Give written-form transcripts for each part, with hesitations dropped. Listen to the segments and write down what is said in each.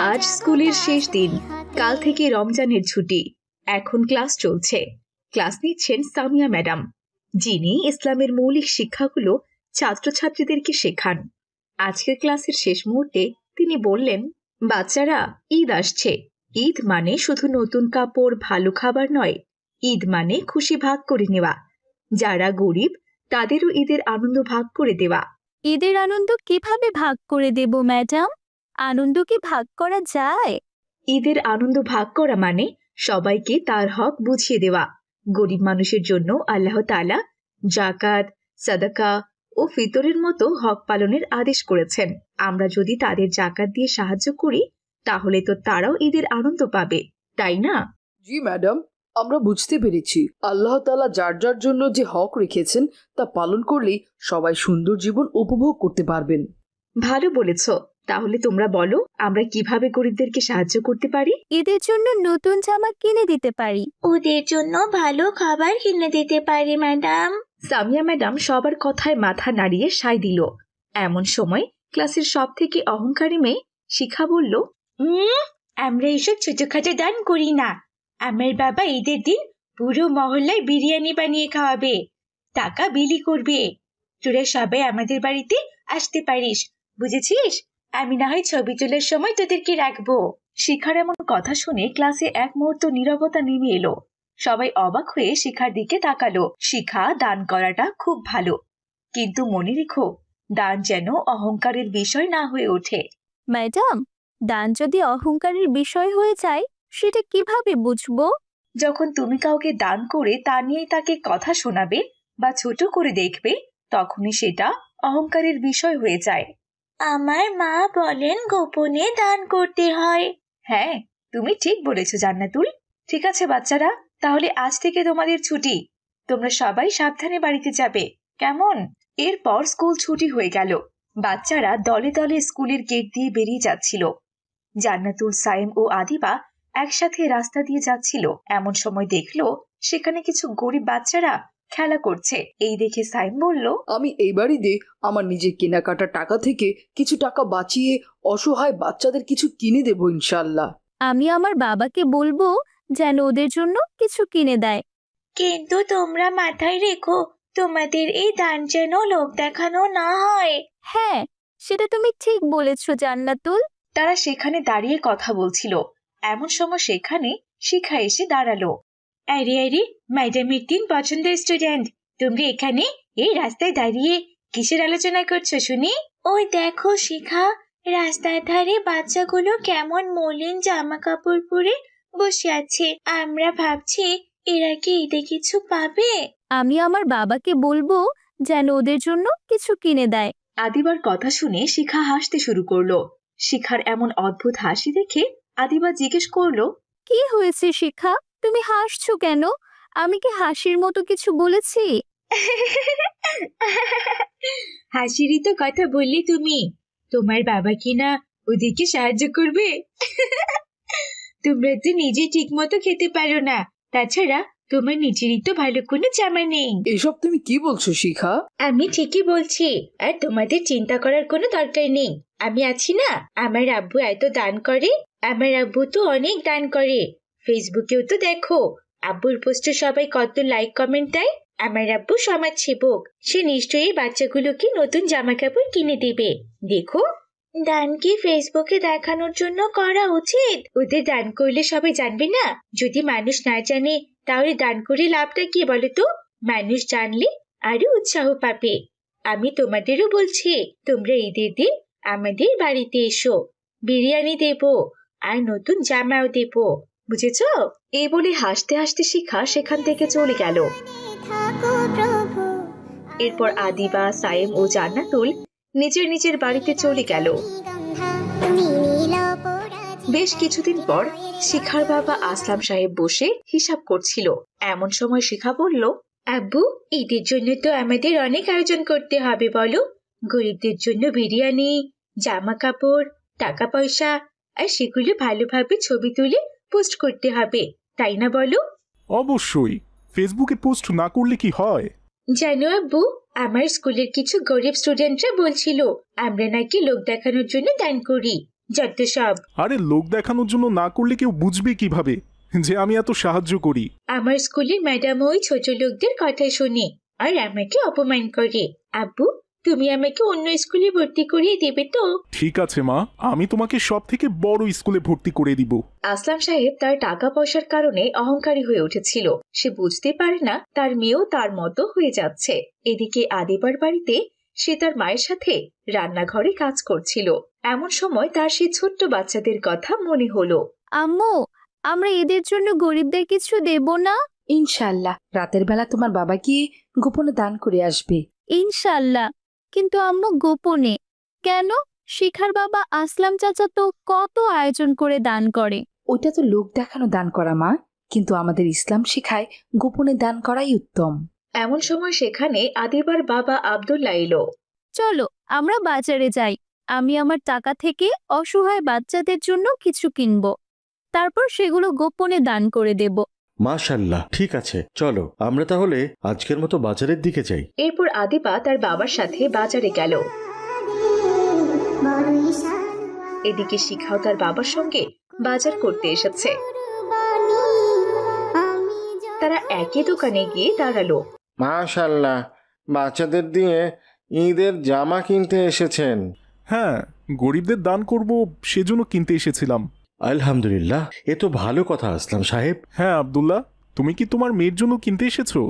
আজ স্কুলের শেষ দিন, কাল থেকে রমজানের ছুটি। এখন ক্লাস চলছে। ক্লাস নিচ্ছেন সামিয়া ম্যাডাম, যিনি ইসলামের মৌলিক শিক্ষাগুলো ছাত্রছাত্রীদেরকে শেখান। আজকের ক্লাসের শেষ মুহূর্তে তিনি বললেন, বাচ্চারা, ঈদ আসছে। ঈদ মানে শুধু নতুন কাপড়, ভালো খাবার নয়। ঈদ মানে খুশি ভাগ করে নেওয়া। যারা গরিব তাদেরও ঈদের আনন্দ ভাগ করে দেওয়া। ঈদের আনন্দ কিভাবে ভাগ করে দেব ম্যাডাম? আনন্দ কি ভাগ করা যায়? ঈদের আনন্দ ভাগ করা মানে সবাইকে তার হক বুঝিয়ে দেওয়া। গরিব মানুষের জন্য আল্লাহ তাআলা জাকাত, সাদাকা ও ফিতরের মতো হক পালনের আদেশ করেছেন। আমরা যদি তাদের জাকাত দিয়ে সাহায্য করি, তাহলে তো তারাও ঈদের আনন্দ পাবে, তাই না? জি ম্যাডাম, আমরা বুঝতে পেরেছি। আল্লাহ তাআলা যার যার জন্য যে হক রেখেছেন তা পালন করলেই সবাই সুন্দর জীবন উপভোগ করতে পারবেন। ভালো বলেছ। তাহলে তোমরা বলো, আমরা কিভাবে গরিবদেরকে সাহায্য করতে পারি? ঈদের জন্য নতুন জামা কিনে দিতে পারি। ওদের জন্য ভালো খাবার কিনে দিতে পারি ম্যাডাম। সামিয়া ম্যাডাম সবার কথায় মাথা নাড়িয়ে সায় দিল। এমন সময় ক্লাসের সব থেকে অহংকারী মেয়ে শিখা বলল, আমরা এসব ছোটখাটো দান করি না। আমার বাবা ঈদের দিন পুরো মহল্লায় বিরিয়ানি বানিয়ে খাওয়াবে, টাকা বিলি করবে। তোরা সবাই আমাদের বাড়িতে আসতে পারিস, বুঝেছিস? আমি না হয় ছবি তোলার সময় তোদেরকে রাখবো। শিখার এমন কথা শুনে ক্লাসে এক মুহূর্ত নীরবতা নেমে এলো। সবাই অবাক হয়ে শিখার দিকে তাকালো। শিখা, দান করাটা খুব ভালো, কিন্তু মনে রেখো, দান যেন অহংকারের বিষয় না হয়ে ওঠে। ম্যাডাম, দান যদি অহংকারের বিষয় হয়ে যায়, সেটা কিভাবে বুঝবো? যখন তুমি কাউকে দান করে তা নিয়ে তাকে কথা শোনাবে বা ছোট করে দেখবে, তখনই সেটা অহংকারের বিষয় হয়ে যায়। আমার মা বলেন গোপনে দান করতে হয়। হ্যাঁ, তুমি ঠিক বলেছো জান্নাতুল। ঠিক আছে বাচ্চারা, তাহলে আজ থেকে তোমাদের ছুটি। তোমরা সবাই সাবধানে বাড়িতে যাবে, কেমন? এরপর স্কুল ছুটি হয়ে গেল। বাচ্চারা দলে দলে স্কুলের গেট দিয়ে বেরিয়ে যাচ্ছিল। জান্নাতুল, সাইম ও আদিবা একসাথে রাস্তা দিয়ে যাচ্ছিল। এমন সময় দেখলো সেখানে কিছু গরিব বাচ্চারা খেলা করছে। এই দেখে সাইম বলল, আমি এই বাড়িতে আমার নিজের কেনাকাটা টাকা থেকে কিছু টাকা বাঁচিয়ে অসহায় বাচ্চাদের কিছু কিনে দেব ইনশাল্লাহ। আমি আমার বাবাকে বলবো যেন ওদের জন্য কিছু কিনে দেয়। কিন্তু তোমরা মাথায় রেখো, তোমাদের এই দান যেন লোক দেখানো না হয়। হ্যাঁ, সেটা তুমি ঠিক বলেছো জান্নাতুল। তারা সেখানে দাঁড়িয়ে কথা বলছিল। এমন সময় সেখানে শিখা এসে দাঁড়ালো। আরে আরে, ম্যাডামের 3 পছন্দের স্টুডেন্ট, তোমরা এখানে এই রাস্তায় দাঁড়িয়ে কিসের আলোচনা করছো শুনি? ওই দেখো শিখা, রাস্তার ধারে বাচ্চাগুলো কেমন মলিন জামা কাপড় পরে বসে আছে। আমরা ভাবছি এরা কি ঈদে কিছু পাবে। আমি আমার বাবাকে বলবো যেন ওদের জন্য কিছু কিনে দেয়। আদিবার কথা শুনে শিখা হাসতে শুরু করলো। শিখার এমন অদ্ভুত হাসি দেখে আদিবা জিজ্ঞেস করলো, কি হয়েছে শিখা, তুমি হাসছো কেন? আমি কি হাসির মতো কিছু বলেছি? হাসিরই তো কথা বললে তুমি। তোমার বাবা কি না ওদেরকে সাহায্য করবে? তোমরা তো নিজে ঠিক মতো খেতে পারো না, তাছাড়া তোমার নিজেরই তো ভালো কোনো জামা নেই। এসব তুমি কি বলছো শিখা? আমি ঠিকই বলছি, আর তোমাদের চিন্তা করার কোনো দরকার নেই। আমি আছি না, আমার আব্বু এত দান করে। আমার আব্বু তো অনেক দান করে। ফেসবুকেও তো দেখো, আব্বুর পোস্টে সবাই কত লাইক কমেন্ট দেয়। আমার আব্বু সমাজ সেবক, সে নিশ্চয়ই বাচ্চাগুলোকে নতুন জামা কাপড় কিনে দেবে। দেখো, দান কি ফেসবুকে দেখানোর জন্য করা উচিত? ওদের দান করলে সবাই জানবে না? যদি মানুষ না জানে তাহলে দান করে লাভটা কি বলো তো? মানুষ জানলে আরো উৎসাহ পাবে। আমি তোমাদেরও বলছি, তোমরা ঈদের দিন আমাদের বাড়িতে এসো, বিরিয়ানি দেব আর নতুন জামাও দেব, বুঝেছো? এই বলে হাসতে হাসতে শিখা সেখান থেকে চলে গেল। এরপর আদিবা, সাইম ও জান্নাতুল নিজের নিজের বাড়িতে চলে গেল। বেশ কিছুদিন পর শিখার বাবা আসলাম সাহেব বসে হিসাব করছিল। এমন সময় শিখা বলল, আব্বু, ঈদের জন্য তো আমাদের অনেক আয়োজন করতে হবে বলো। গরিবদের জন্য বিরিয়ানি, জামা কাপড়, টাকা পয়সা, আর সেগুলো ভালোভাবে ছবি তুলে পোস্ট করতে হবে, তাই না বলো? অবশ্যই, ফেসবুকে পোস্ট না করলে কি হয়? জানো আব্বু, আমার স্কুলের কিছু গরিব স্টুডেন্টরা বলছিল আমরা নাকি লোক দেখানোর জন্য দান করি। যত সব। আরে লোক দেখানোর জন্য না করলে কেউ বুঝবে কিভাবে যে আমি এত সাহায্য করি? আমার স্কুলের ম্যাডাম ওই ছোট লোকদের কথা শুনে আর আমাকে অপমান করে। আব্বু, তুমি আমাকে অন্য স্কুলে ভর্তি করিয়ে দেবে তো? ঠিক আছে মা, আমি তোমাকে সব থেকে বড় স্কুলে ভর্তি করে দিব। আসলাম সাহেব তার টাকা পয়সার কারণে অহংকারী হয়ে উঠেছিল। সে বুঝতে পারে না তার মেয়েও তার মতো হয়ে যাচ্ছে। এদিকে আদিবার বাড়িতে সে তার মায়ের সাথে রান্নাঘরে কাজ করছিল। এমন সময় তার সেই ছোট্ট বাচ্চাদের কথা মনে হলো। আম্মু, আমরা এদের জন্য গরিবদের কিছু দেব না? ইনশাআল্লাহ রাতের বেলা তোমার বাবা গিয়ে গোপনে দান করে আসবে। ইনশাল্লাহ। কিন্তু আম্মু, গোপনে কেন? শিখার বাবা আসলাম চাচা তো কত আয়োজন করে দান করে। ওইটা তো লোক দেখানো দান করা মা, কিন্তু আমাদের ইসলাম শেখায় গোপনে দান করাই উত্তম। এমন সময় সেখানে আদিবার বাবা আব্দুল্লাহ এলো। চলো আমরা বাজারে যাই। আমি আমার টাকা থেকে অসহায় বাচ্চাদের জন্য কিছু কিনবো, তারপর সেগুলো গোপনে দান করে দেব। মাশাআল্লাহ, ঠিক আছে, চলো আমরা তাহলে আজকের মতো বাজারের দিকে যাই। এরপর আদিবা তার বাবার সাথে বাজারে গেল। এদিকে শিখাও তার বাবার সঙ্গে বাজার করতে এসেছে। তারা একই দোকানে গিয়ে দাঁড়ালো। মাশাআল্লাহ, বাচ্চাদের দিয়ে ঈদের জামা কিনতে এসেছেন। হ্যাঁ, গরিবদের দান করব সেজন্য কিনতে এসেছিলাম। আলহামদুলিল্লাহ, এ তো ভালো কথা আসলাম সাহেব। হ্যাঁ আব্দুল্লাহ, তুমি কি তোমার মেয়ের জন্য কিনতে এসেছো?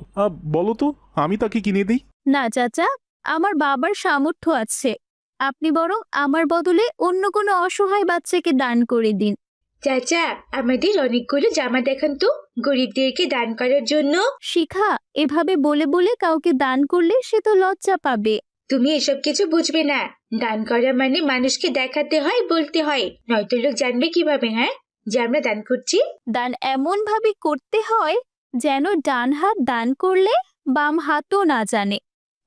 বলো তো, আমি তাকে কিনে দিই। না চাচা, আমার বাবার সামর্থ্য আছে। আপনি বরং আমার বদলে অন্য কোনো অসহায় বাচ্চাকে দান করে দিন। চাচা, আমাদের অনেকগুলো জামা দেখান তো গরিবদেরকে দান করার জন্য। শিখা, এভাবে বলে বলে কাউকে দান করলে সে তো লজ্জা পাবে। তুমি এসব কিছু বুঝবে না। দান করা মানে মানুষকে দেখাতে হয়, বলতে হয়, নয়তো লোক জানবে কিভাবে হ্যাঁ যে আমরা দান করছি। দান এমন ভাবে করতে হয় যেন ডান হাত দান করলে বাম হাতও না জানে।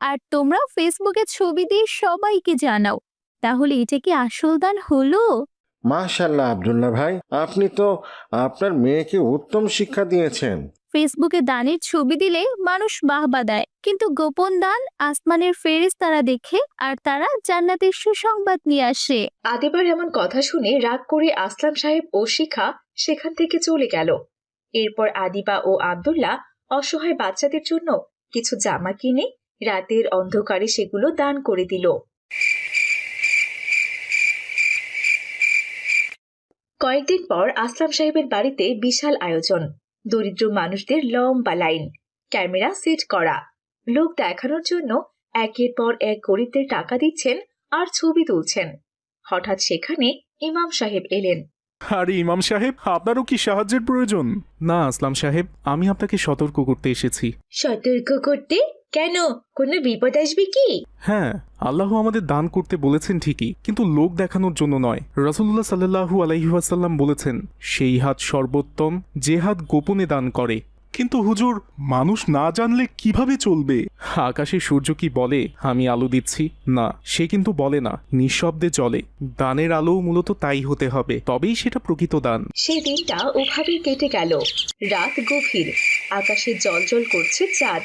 আর তোমরা ফেসবুকে ছবি দিয়ে সবাইকে জানাও, তাহলে এটা কি আসল দান হলো? মাশাআল্লাহ আব্দুল্লাহ ভাই, আপনি তো আপনার মেয়েকে উত্তম শিক্ষা দিয়েছেন। ফেসবুকে দানের ছবি দিলে মানুষ বাহবা দেয়, কিন্তু গোপন দান আসমানের ফেরেশতারা দেখে আর তারা জান্নাতের সুসংবাদ নিয়ে আসে। আদিবার এমন কথা শুনে রাগ করে আসলাম সাহেব ও শিখা সেখান থেকে চলে গেল। এরপর আদিবা ও আব্দুল্লাহ অসহায় বাচ্চাদের জন্য কিছু জামা কিনে রাতের অন্ধকারে সেগুলো দান করে দিল। কয়েকদিন পর আসলাম সাহেবের বাড়িতে বিশাল আয়োজন। দরিদ্র মানুষদের লম্বা লাইন, ক্যামেরা সেট করা। লোক দেখানোর জন্য একের পর এক গরিবদের টাকা দিচ্ছেন আর ছবি তুলছেন। হঠাৎ সেখানে ইমাম সাহেব এলেন। আরে ইমাম সাহেব, আপনারও কি সাহায্যের প্রয়োজন? না আসলাম সাহেব, আমি আপনাকে সতর্ক করতে এসেছি। সতর্ক করতে? কেন? কোনো বিপদ আসবে কি? হ্যাঁ, আল্লাহ আমাদের দান করতে বলেছেন ঠিকই, কিন্তু লোক দেখানোর জন্য নয়। রাসূলুল্লাহ সাল্লাল্লাহু আলাইহি ওয়াসাল্লাম বলেছেন, সেই হাত সর্বোত্তম যে হাত গোপনে দান করে। কিন্তু হুজুর, মানুষ না জানলে কিভাবে চলবে? আকাশে সূর্য কি বলে আমি আলো দিচ্ছি? না, সে কিন্তু বলে না, নিঃশব্দে চলে। দানের আলো মূলত তাই হতে হবে, তবেই সেটা প্রকৃত দান। সেই দিনটা ওভাবেই কেটে গেল। রাত গভীর, আকাশে জ্বলজ্বল করছে চাঁদ,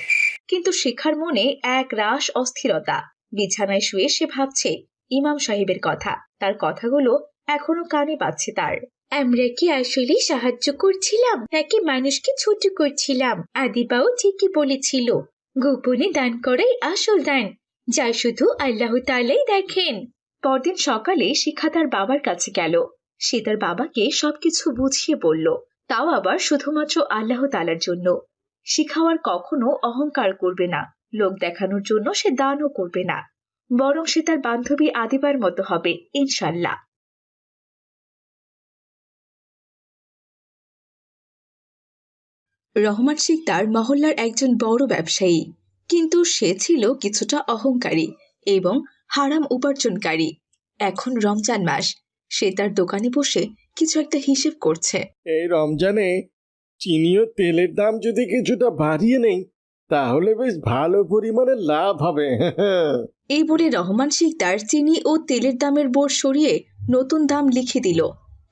কিন্তু শিখার মনে এক রাশ অস্থিরতা। বিছানায় শুয়ে সে ভাবছে ইমাম সাহেবের কথা। তার কথাগুলো এখনো কানে পাচ্ছে তার। আমরা কি আসলে সাহায্য করছিলাম নাকি মানুষকে ছোট করছিলাম? আদিবাও ঠিকই বলেছিল, গোপনে দান করাই আসল দান, যা শুধু আল্লাহ তাআলাই দেখেন। পরদিন সকালে শিখা তার বাবার কাছে গেল। সে তার বাবাকে সবকিছু বুঝিয়ে বলল, তাও আবার শুধুমাত্র আল্লাহ তাআলার জন্য। শিখাও আর কখনো অহংকার করবে না, লোক দেখানোর জন্য সে দানও করবে না, বরং সে তার বান্ধবী আদিবার মতো হবে ইনশাল্লাহ। রহমান শিকদার মহল্লার একজন বড় ব্যবসায়ী, কিন্তু সে ছিল কিছুটা অহংকারী এবং হারাম উপার্জনকারী। এখন রমজান মাস, সে তার দোকানে বসে কিছু একটা হিসেব করছে। এই রমজানে চিনি ও তেলের দাম যদি কিছুটা বাড়িয়ে নেই তাহলে বেশ ভালো পরিমাণে লাভ হবে। এই বলে রহমান শিকদার চিনি ও তেলের দামের বোর্ড সরিয়ে নতুন দাম লিখে দিল।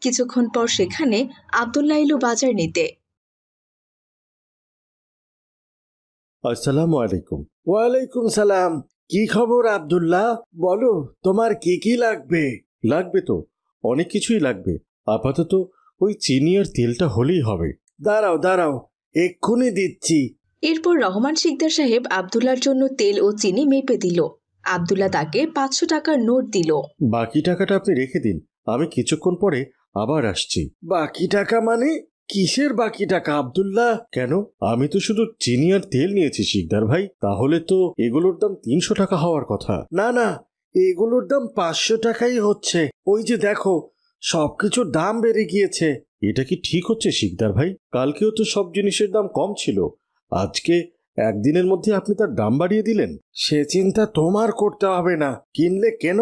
কিছুক্ষণ পর সেখানে আব্দুল্লাহ এলো বাজার নিতে। আসসালামু আলাইকুম। ওয়ালাইকুম সালাম। কি খবর আব্দুল্লাহ? বলো, তোমার কি কি লাগবে? লাগবে তো, অনেক কিছুই লাগবে। আপাতত ওই চিনি আর তেলটা হলেই হবে। দাঁড়াও দাঁড়াও, এক্ষুনি দিচ্ছি। এরপর রহমান শিকদার সাহেব আবদুল্লার জন্য তেল ও চিনি মেপে দিল। আবদুল্লাহ তাকে 500 টাকার নোট দিল। বাকি টাকাটা আপনি রেখে দিন, আমি কিছুক্ষণ পরে আবার আসছি। বাকি টাকা মানে? কিসের বাকি টাকা আব্দুল্লাহ? কেন, আমি তো শুধু চিনি আর তেল নিয়েছি শিকদার ভাই, তাহলে তো এগুলোর দাম 300 টাকা হওয়ার কথা। না না, এগুলোর দাম 500 টাকাই হচ্ছে। ওই যে দেখো, সবকিছুর দাম বেড়ে গিয়েছে। এটা কি ঠিক হচ্ছে শিকদার ভাই? কালকেও তো সব জিনিসের দাম কম ছিল, আজকে একদিনের মধ্যে আপনি তার দাম বাড়িয়ে দিলেন। সে চিন্তা তোমার করতে হবে না। কিনলে কেন,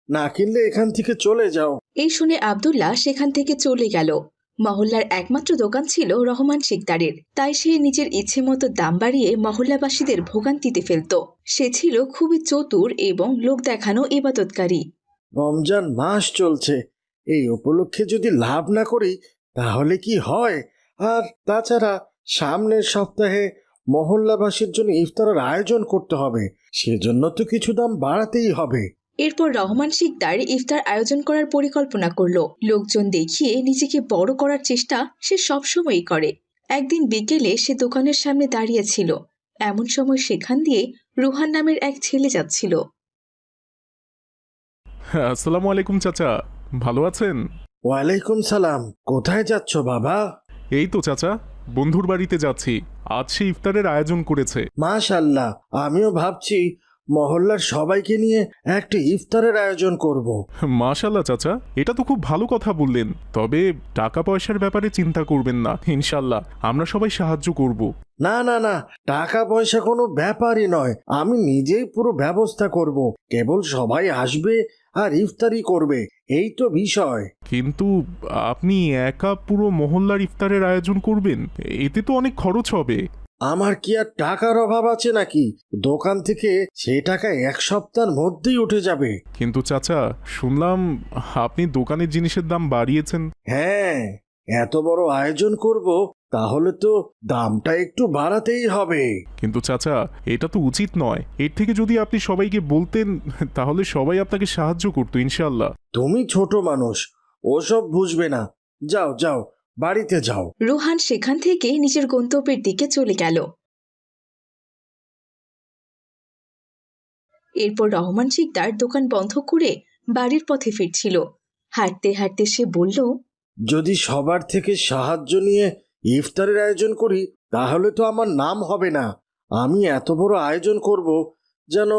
না কিনলে এখান থেকে চলে যাও। এই শুনে আবদুল্লাহ সেখান থেকে চলে গেল। মহল্লার একমাত্র দোকান ছিল রহমান শিকদারের, তাই সে নিজের ইচ্ছে মতো দাম বাড়িয়ে মহল্লাবাসীদের ভোগান্তিতে ফেলত। সে ছিল খুবই চতুর এবং লোক দেখানো ইবাদতকারী। রমজান মাস চলছে, এই উপলক্ষে যদি লাভ না করি তাহলে কি হয়? আর তাছাড়া সামনের সপ্তাহে মহল্লাবাসীর জন্য ইফতারের আয়োজন করতে হবে, সেজন্য তো কিছু দাম বাড়াতেই হবে। এরপর রহমান শিকদার ইফতার আয়োজন করার পরিকল্পনা করল। লোকজন দেখিয়ে নিজেকে বড় করার চেষ্টা সে সবসময়ই করে। একদিন বিকেলে সে দোকানের সামনে দাঁড়িয়েছিল। এমন সময় সেখান দিয়ে রুহান নামের এক ছেলে যাচ্ছিল। আসসালামু আলাইকুম চাচা, ভালো আছেন? ওয়ালাইকুম সালাম। কোথায় যাচ্ছ বাবা? এই তো চাচা, বন্ধুর বাড়িতে যাচ্ছি, আজ সে ইফতারের আয়োজন করেছে। মাশাআল্লাহ, আমিও ভাবছি মহল্লার সবাইকে নিয়ে একটা ইফতারের আয়োজন করব। মাশাল্লাহ চাচা, এটা তো খুব ভালো কথা বললেন। তবে টাকা পয়সার ব্যাপারে চিন্তা করবেন না, ইনশাল্লাহ আমরা সবাই সাহায্য করব। না না না, টাকা পয়সা কোনো ব্যাপারই নয়, আমি নিজেই পুরো ব্যবস্থা করব। কেবল সবাই আসবে আর ইফতারি করবে, এই তো বিষয়। কিন্তু আপনি একা পুরো মহল্লার ইফতারের আয়োজন করবেন, এতে তো অনেক খরচ হবে। আমার কি আর টাকার অভাব আছে নাকি? দোকান থেকে সে টাকা 1 সপ্তাহের মধ্যেই উঠে যাবে। কিন্তু চাচা, শুনলাম আপনি দোকানের জিনিসের দাম বাড়িয়েছেন। হ্যাঁ, এত বড় আয়োজন করব, তাহলে তো দামটা একটু বাড়াতেই হবে। কিন্তু চাচা, এটা তো উচিত নয়। এর থেকে যদি আপনি সবাইকে বলতেন, তাহলে সবাই আপনাকে সাহায্য করতো ইনশাল্লাহ। তুমি ছোট মানুষ, ওসব বুঝবে না। যাও যাও, বাড়িতে যাও। রুহান সেখান থেকে নিজের গন্তব্যের দিকে চলে গেল। এরপর রহমান শিকদার দোকান বন্ধ করে বাড়ির পথে ফিরছিল। হাঁটতে হাঁটতে সে বলল, যদি সবার থেকে সাহায্য নিয়ে ইফতারের আয়োজন করি তাহলে তো আমার নাম হবে না। আমি এত বড় আয়োজন করব যেন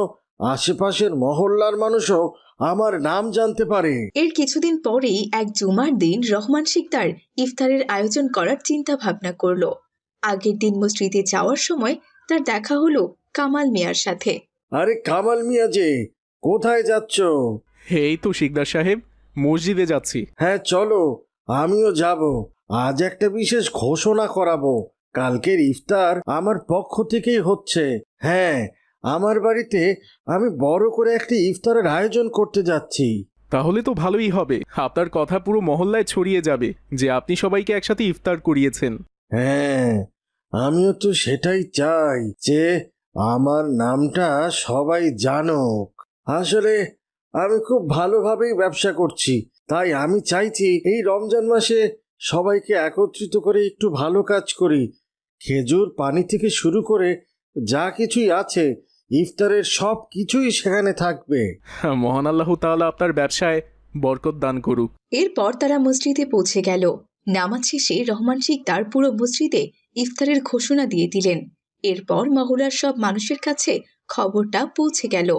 আশেপাশের মহল্লার মানুষও আমার নাম জানতে পারে। এর কিছুদিন পরেই এক জুমার দিন রহমান শিকদার ইফতারের আয়োজন করার চিন্তা ভাবনা করল। আগের দিন মসজিদে যাওয়ার সময় তার দেখা হলো কামাল মিয়ার সাথে। আরে কামাল মিয়া যে, কোথায় যাচ্ছ? এই তো শিকদার সাহেব, মসজিদে যাচ্ছি। হ্যাঁ চলো, আমিও যাব। আজ একটা বিশেষ ঘোষণা করাবো। কালকের ইফতার আমার পক্ষ থেকেই হচ্ছে। হ্যাঁ, আমার বাড়িতে আমি বড় করে একটা ইফতারের আয়োজন করতে যাচ্ছি। তাহলে তো ভালোই হবে, আপনার কথা পুরো মহল্লায় ছড়িয়ে যাবে যে আপনি সবাইকে একসাথে ইফতার করিয়েছেন। হ্যাঁ, আমিও তো সেটাই চাই যে আমার নামটা সবাই জানুক। আসলে আমি খুব ভালোভাবেই ব্যবসা করছি, তাই আমি চাইছি এই রমজান মাসে সবাইকে একত্রিত করে একটু ভালো কাজ করি। খেজুর পানি থেকে শুরু করে যা কিছুই আছে, ইফতারের সব কিছুই সেখানে থাকবে। মহান আল্লাহ তাআলা আপনার ব্যবসায় বরকত দান করুক। এরপর তারা মসজিদে পৌঁছে গেল। নামাজ শেষে রহমান শিকদার পুরো মসজিদে ইফতারের ঘোষণা দিয়ে দিলেন। এরপর মহল্লার সব মানুষের কাছে খবরটা পৌঁছে গেল।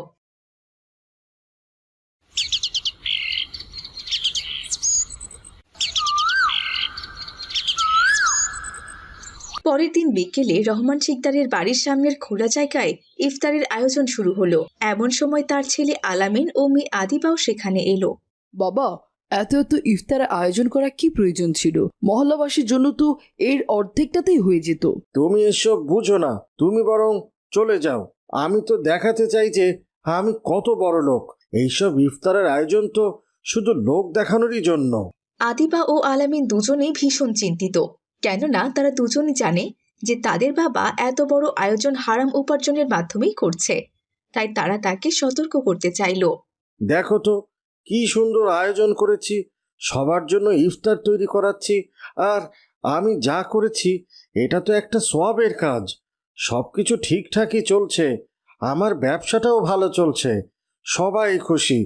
পরের দিন বিকেলে রহমান শিকদারের বাড়ির সামনের খোলা জায়গায় ইফতারের আয়োজন শুরু হলো। এমন সময় তার ছেলে আলামিন ও মেয়ে আদিবাও সেখানে এলো। বাবা, এত এত ইফতারের আয়োজন করা কি প্রয়োজন ছিল? মহল্লাবাসীর জন্য তো এর অর্ধেকটাতেই হয়ে যেত। তুমি এসব বুঝো না, তুমি বরং চলে যাও। আমি তো দেখাতে চাই যে আমি কত বড় লোক। এইসব ইফতারের আয়োজন তো শুধু লোক দেখানোরই জন্য। আদিবা ও আলামিন দুজনেই ভীষণ চিন্তিত, কেননা তারা দুজনই জানে যে তাদের বাবা এত বড় আয়োজন হারাম উপার্জনের মাধ্যমেই করছে, তাই তারা তাকে সতর্ক করতে চাইল। দেখো তো কি সুন্দর আয়োজন করেছি, সবার জন্য ইফতার তৈরি করাচ্ছি, আর আমি যা করেছি এটা তো একটা সওয়াবের কাজ। সব কিছু ঠিকঠাকই চলছে, আমার ব্যবসাটাও ভালো চলছে, সবাই খুশি,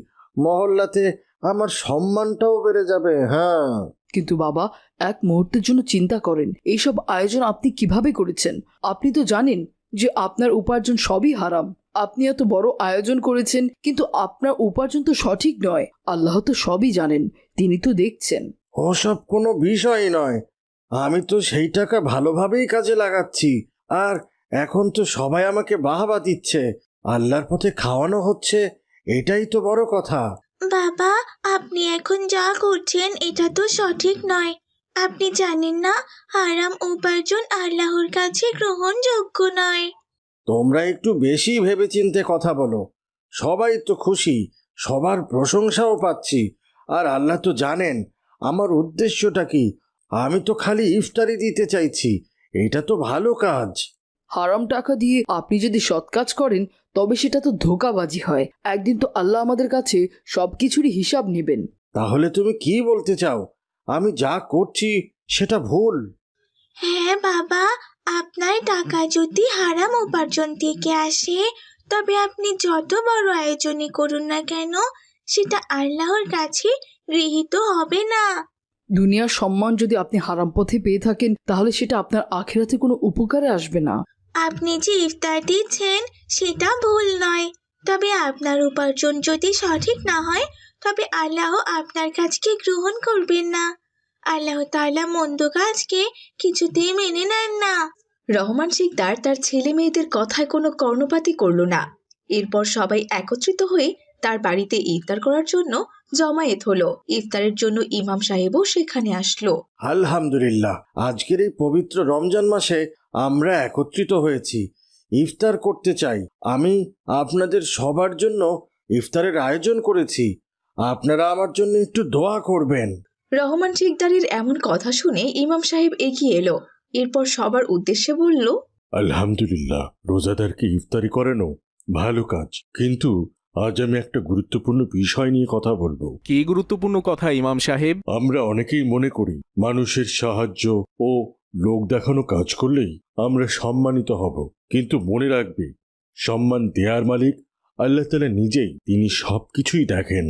মহল্লাতে আমার সম্মানটাও বেড়ে যাবে। হ্যাঁ, কিন্তু বাবা, এক মুহূর্তের জন্য চিন্তা করেন, এইসব আয়োজন আপনি কিভাবে করেছেন? আপনি তো জানেন যে আপনার উপার্জন সবই হারাম। আপনি এত বড় আয়োজন করেছেন, কিন্তু আপনার উপার্জন তো সঠিক নয়। আল্লাহ তো সবই জানেন, তিনি তো দেখছেন। ওসব কোনো বিষয় নয়, আমি তো সেই টাকা ভালোভাবেই কাজে লাগাচ্ছি, আর এখন তো সবাই আমাকে বাহবা দিচ্ছে, আল্লাহর পথে খাওয়ানো হচ্ছে, এটাই তো বড় কথা। বাবা, আপনি এখন যা করছেন এটা তো সঠিক নয়। আপনি জানেন না হারাম উপার্জন আল্লাহর কাছে গ্রহণযোগ্য নয়। তোমরা একটু বেশি ভেবেচিন্তে কথা বলো, সবাই তো খুশি, সবার প্রশংসাও পাচ্ছি, আর আল্লাহ তো জানেন আমার উদ্দেশ্যটা কি। আমি তো খালি ইফতারি দিতে চাইছি, এটা তো ভালো কাজ। হারাম টাকা দিয়ে আপনি যদি সৎ কাজ করেন তবে সেটা তো ধোঁকাবাজি হয়। একদিন তো আল্লাহ আমাদের কাছে সবকিছুরই হিসাব নেবেন। তাহলে তুমি কি বলতে চাও, আমি যা করছি সেটা ভুল? হ্যাঁ বাবা, আপনার টাকা যদি হারাম উপার্জন থেকে আসে, তবে আপনি যত বড় আয়োজনই করুন না কেন, সেটা আল্লাহর কাছে গৃহীত হবে না। দুনিয়ার সম্মান যদি আপনি হারাম পথে পেয়ে থাকেন, তাহলে সেটা আপনার আখিরাতে কোনো উপকারে আসবে না। আপনি যে ইফতার দিচ্ছেন সেটা ভুল নয়, তবে আপনার উপার্জন যদি সঠিক না হয়, তবে আল্লাহ আপনার কাজকে গ্রহণ করবেন না। আল্লাহ তাআলা মন্দ কাজকে কিছুতেই মেনে নেন না। রহমান শিকদার তার ছেলে মেয়েদের কথায় কোনো কর্ণপাতই করল না। এরপর সবাই একত্রিত হয়ে তার বাড়িতে ইফতার করার জন্য জমায়েত হলো। ইফতারের জন্য ইমাম সাহেবও সেখানে আসলো। আলহামদুলিল্লাহ, আজকের এই পবিত্র রমজান মাসে আমরা একত্রিত হয়েছি, ইফতার করতে চাই। আমি আপনাদের সবার জন্য ইফতারের আয়োজন করেছি, আপনারা আমার জন্য একটু দোয়া করবেন। রহমান শিকদারের এমন কথা শুনে ইমাম সাহেব এগিয়ে এলো। এরপর সবার উদ্দেশ্যে বলল, আলহামদুলিল্লাহ, রোজাদারকে ইফতারি করানো ভালো কাজ, কিন্তু আজ আমি একটা গুরুত্বপূর্ণ বিষয় নিয়ে কথা বলবো। কি গুরুত্বপূর্ণ কথা ইমাম সাহেব? আমরা অনেকেই মনে করি মানুষের সাহায্য ও লোক দেখানো কাজ করলেই আমরা সম্মানিত হব, কিন্তু মনে রাখবে সম্মান দেয়ার মালিক আল্লাহ তাআলা নিজেই, তিনি সবকিছুই দেখেন।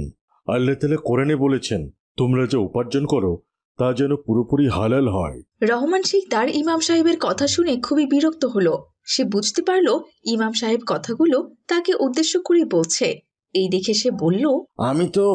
আল্লাহ তাআলা কোরআনে বলেছেন, তোমরা যা উপার্জন করো তা যেন পুরোপুরি হালাল হয়। রহমান শিকদার ইমাম সাহেবের কথা শুনে খুবই বিরক্ত হলো। সে বুঝতে পারল ইমাম সাহেব কথাগুলো তাকে উদ্দেশ্য করে বলছে। এই দেখে সে বলল, আমি তো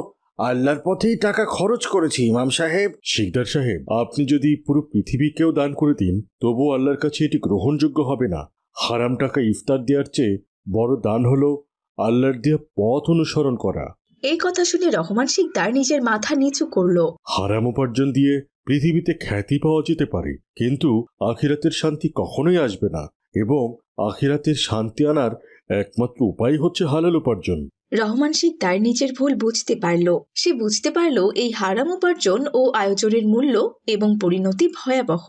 আল্লাহর পথেই টাকা খরচ করেছি ইমাম সাহেব। শিকদার সাহেব, আপনি যদি পুরো পৃথিবীকেও দান করে দিন তবুও আল্লাহর কাছে এটি গ্রহণযোগ্য হবে না। হারাম টাকা ইফতার দেওয়ার চেয়ে বড় দান হলো আল্লাহর দেয়া পথ অনুসরণ করা। এই কথা শুনে রহমান শিকদার নিজের মাথা নিচু করলো। হারাম উপার্জন দিয়ে পৃথিবীতে খ্যাতি পাওয়া যেতে পারে, কিন্তু আখিরাতের শান্তি কখনোই আসবে না, এবং আখিরাতের শান্তি আনার একমাত্র উপায় হচ্ছে হালাল উপার্জন। রহমান শিকদার নিজের ভুল বুঝতে পারল। সে বুঝতে পারল এই হারাম উপার্জন ও আয়োজনের মূল্য এবং পরিণতি ভয়াবহ।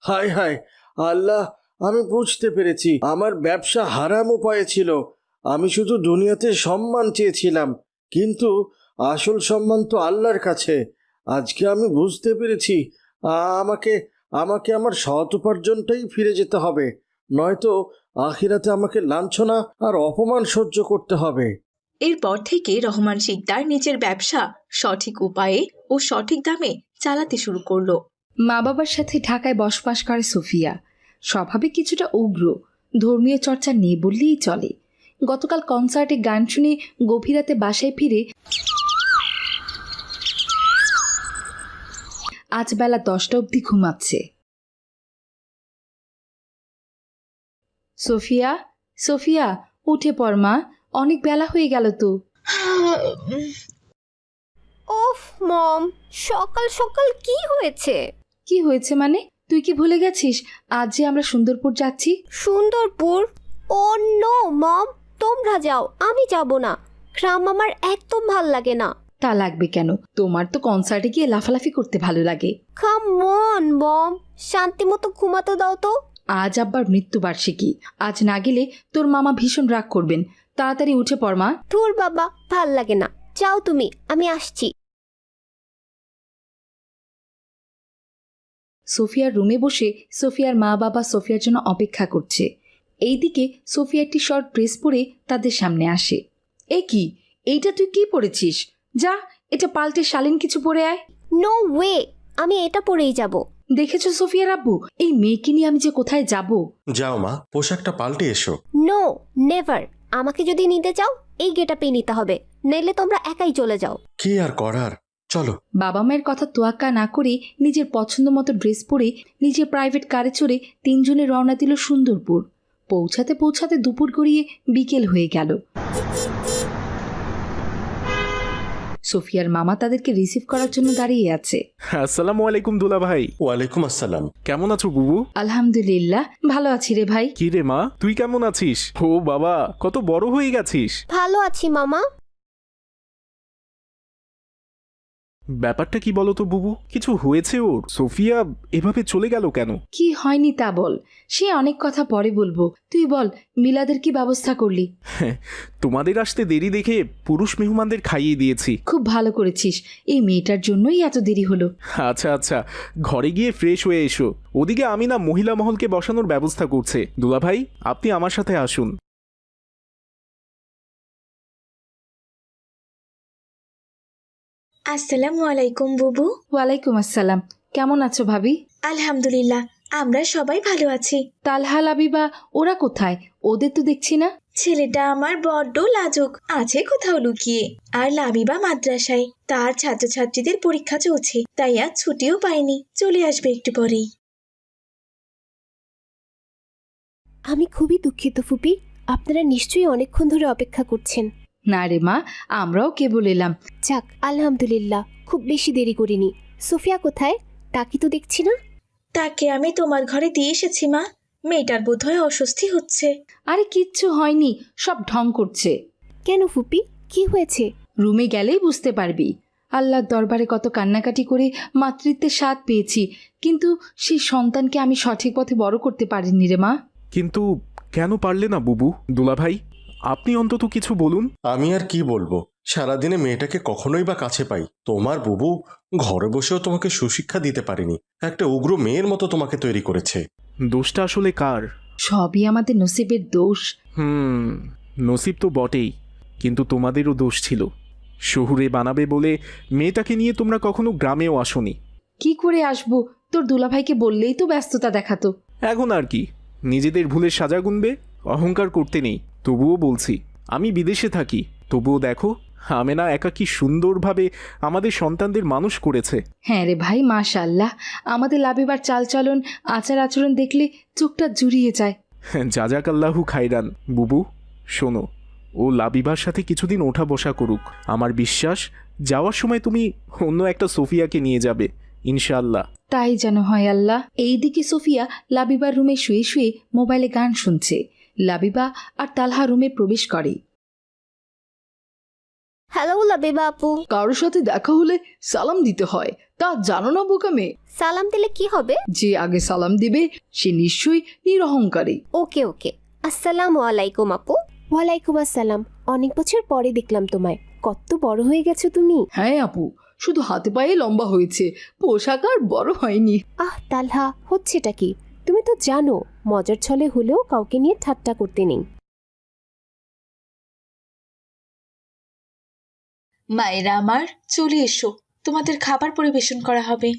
হায় হায় আল্লাহ, আমি বুঝতে পেরেছি আমার ব্যবসা হারাম উপায়ে ছিল। আমি শুধু দুনিয়াতে সম্মান চেয়েছিলাম, কিন্তু আসল সম্মান তো আল্লাহর কাছে। আজকে আমি বুঝতে পেরেছি আমাকে আমাকে আমার সৎ উপার্জনটাই ফিরে যেতে হবে, নয়তো আখিরাতে আমাকে লাঞ্ছনা আর অপমান সহ্য করতে হবে। এরপর থেকে রহমান শিকদার নিজের ব্যবসা সঠিক উপায়ে ও সঠিক দামে চালাতে শুরু করলো। মা বাবার সাথে ঢাকায় বসবাস করে সোফিয়া। স্বভাবে কিছুটা উগ্র, ধর্মীয় চর্চা নেই বললেই চলে। গতকাল কনসার্টে গান শুনে গভীর রাতে বাসায় ফিরে আজ বেলা 10টা অবধি ঘুমাচ্ছে। সোফিয়া, সোফিয়া, উঠে পড় মা, অনেক বেলা হয়ে গেল তো। ওফ মম, সকাল সকাল কি হয়েছে? কি হয়েছে মানে? তুই কি ভুলে গেছিস আজ যে আমরা সুন্দরপুর যাচ্ছি? সুন্দরপুর? ও নো মম, তোমরা যাও, আমি যাব না। গ্রাম আমার একদম ভাল লাগে না। তা লাগবে কেন? তোমার তো কনসার্টে গিয়ে লাফালাফি করতে ভালো লাগে। কাম অন মম, শান্তি মতো ঘুমাতে দাও তো। আজ আব্বার মৃত্যুবার্ষিকী, আজ না গেলে তোর মামা ভীষণ রাগ করবেন। তাড়াতাড়ি উঠে পড় মা। ধুর বাবা, ভাল লাগে না, যাও তুমি, আমি আসছি। সোফিয়ার রুমে বসে সোফিয়ার মা বাবা সোফিয়ার জন্য অপেক্ষা করছে। এইদিকে সোফিয়া একটি শর্ট ড্রেস পরে তাদের সামনে আসে। এ কি, এইটা তুই কি পরেছিস? যা, এটা পাল্টে শালীন কিছু পরে আয়। নো ওয়ে, আমি এটা পরেই যাব। দেখেছো সোফিয়ার আব্বু, এই মেয়েকে নিয়ে আমি যে কোথায় যাব। যাও মা, পোশাকটা পাল্টে এসো। No, never. আমাকে যদি নিতে চাও এই গেটআপেই নিতে হবে, নইলে তোমরা একাই চলে যাও। কি আর করার, চলো। বাবা মায়ের কথা তোয়াক্কা না করে নিজের পছন্দ মতো ড্রেস পরে নিজের প্রাইভেট কারে চড়ে তিনজনে রওনা দিল সুন্দরপুর। পৌঁছাতে পৌঁছাতে দুপুর গড়িয়ে বিকেল হয়ে গেল। সোফিয়ার মামা তাদেরকে রিসিভ করার জন্য দাঁড়িয়ে আছে। আসসালামু আলাইকুম দুলা ভাই। ওয়ালাইকুম আসসালাম। কেমন আছো বুবু? আলহামদুলিল্লাহ, ভালো আছি রে ভাই। কি রে মা, তুই কেমন আছিস? ও বাবা, কত বড় হয়ে গেছিস। ভালো আছি মামা। ব্যাপারটা কি বলো তো বুবু, কিছু হয়েছে ওর? সোফিয়া এভাবে চলে গেল কেন? কি হয়নি তা বল, সে অনেক কথা পরে বলবো। তুই বল, মিলাদের কি ব্যবস্থা করলি? তোমাদের আসতে দেরি দেখে পুরুষ মেহমানদের খাইয়ে দিয়েছি। খুব ভালো করেছিস, এই মেয়েটার জন্যই এত দেরি হলো। আচ্ছা আচ্ছা, ঘরে গিয়ে ফ্রেশ হয়ে এসো। ওদিকে আমি না মহিলা মহলকে বসানোর ব্যবস্থা করছে। দুলা ভাই, আপনি আমার সাথে আসুন। আসসালামু আলাইকুম বুবু। ওয়ালাইকুম আসসালাম। কেমন আছো ভাবি? আলহামদুলিল্লাহ, আমরা সবাই ভালো আছি। তালহা লাবিবা ওরা কোথায়? ওদের তো দেখছি না। ছেলেটা আমার বড্ড লাজুক, আছে কোথাও লুকিয়ে। আর লাবিবা মাদ্রাসায়, তার ছাত্রছাত্রীদের পরীক্ষা চলছে, তাই আজ ছুটিও পায়নি, চলে আসবে একটু পরেই। আমি খুবই দুঃখিত ফুপি, আপনারা নিশ্চয়ই অনেকক্ষণ ধরে অপেক্ষা করছেন। না রে মা, আমরাও কেবল এলাম। যাক, আলহামদুলিল্লাহ, খুব বেশি দেরি করিনি। সোফিয়া কোথায়? তাকে তো দেখছি না। তাকে আমি তোমার ঘরে দিয়ে এসেছি মা। মেয়েটার বোধহয় অস্বস্তি হচ্ছে। আরে কিচ্ছু হয়নি, সব ঢং করছে। কেন ফুপি, কি হয়েছে? রুমে গেলেই বুঝতে পারবি। আল্লাহর দরবারে কত কান্নাকাটি করে মাতৃত্বের স্বাদ পেয়েছি, কিন্তু সেই সন্তানকে আমি সঠিক পথে বড় করতে পারিনি রে মা। কিন্তু কেন পারলে না বুবু? দুলা ভাই, আপনি অন্তত কিছু বলুন। আমি আর কি বলবো, সারাদিনে মেয়েটাকে কখনোই বা কাছে পাই। তোমার বুবু ঘরে বসেও তোমাকে সুশিক্ষা দিতে পারেনি, একটা উগ্র মেয়ের মতো তোমাকে তৈরি করেছে। দোষটা আসলে কার? সবই আমাদের নসিবের দোষ। নসিব তো বটেই, কিন্তু তোমাদেরও দোষ ছিল। শহুরে বানাবে বলে মেয়েটাকে নিয়ে তোমরা কখনো গ্রামেও আসোনি। কি করে আসবো? তোর দুলাভাইকে বললেই তো ব্যস্ততা দেখাতো। এখন আর কি, নিজেদের ভুলের সাজা গুনবে? অহংকার করতে নেই। তবুও বলছি, আমি বিদেশে থাকি, তবুও দেখো আমেনা একা কি সুন্দরভাবে আমাদের সন্তানদের মানুষ করেছে। হ্যাঁ রে ভাই, মাশাআল্লাহ, আমাদের লাবিবার চালচলন আচার আচরণ দেখলে চোখটা জুড়িয়ে যায়। জাজাকাল্লাহু খাইরান। বুবু শোনো, ও লাবিবার সাথে কিছুদিন ওঠা বসা করুক। আমার বিশ্বাস যাওয়ার সময় তুমি অন্য একটা সোফিয়াকে নিয়ে যাবে ইনশাআল্লাহ। তাই যেন হয় আল্লাহ। এইদিকে সোফিয়া লাবিবার রুমে শুয়ে শুয়ে মোবাইলে গান শুনছে। লাবিবা আর তালহা রুমে প্রবেশ করে। হ্যালো লাবিবা আপু। কারোর সাথে দেখা হলে সালাম দিতে হয়, তা জানো না বোকা মেয়ে? সালাম দিলে কি হবে? যে আগে সালাম দিবে সে নিশ্চয়ই নিরহংকারী। ওকে ওকে, আসসালামু আলাইকুম আপু। ওয়ালাইকুম আসসালাম। অনেক বছর পরে দেখলাম তোমায়, কত বড় হয়ে গেছো তুমি। হ্যাঁ আপু, শুধু হাতে পায়ে লম্বা হয়েছে, পোশাক আর বড় হয়নি। তালহা, হচ্ছেটা কি? তুমি তো জানো মজার ছলে হলেও কাউকে নিয়ে ঠাট্টা করতে নেই। মায়েরা আমার, চলে এসো, তোমাদের খাবার পরিবেশন করা হবে।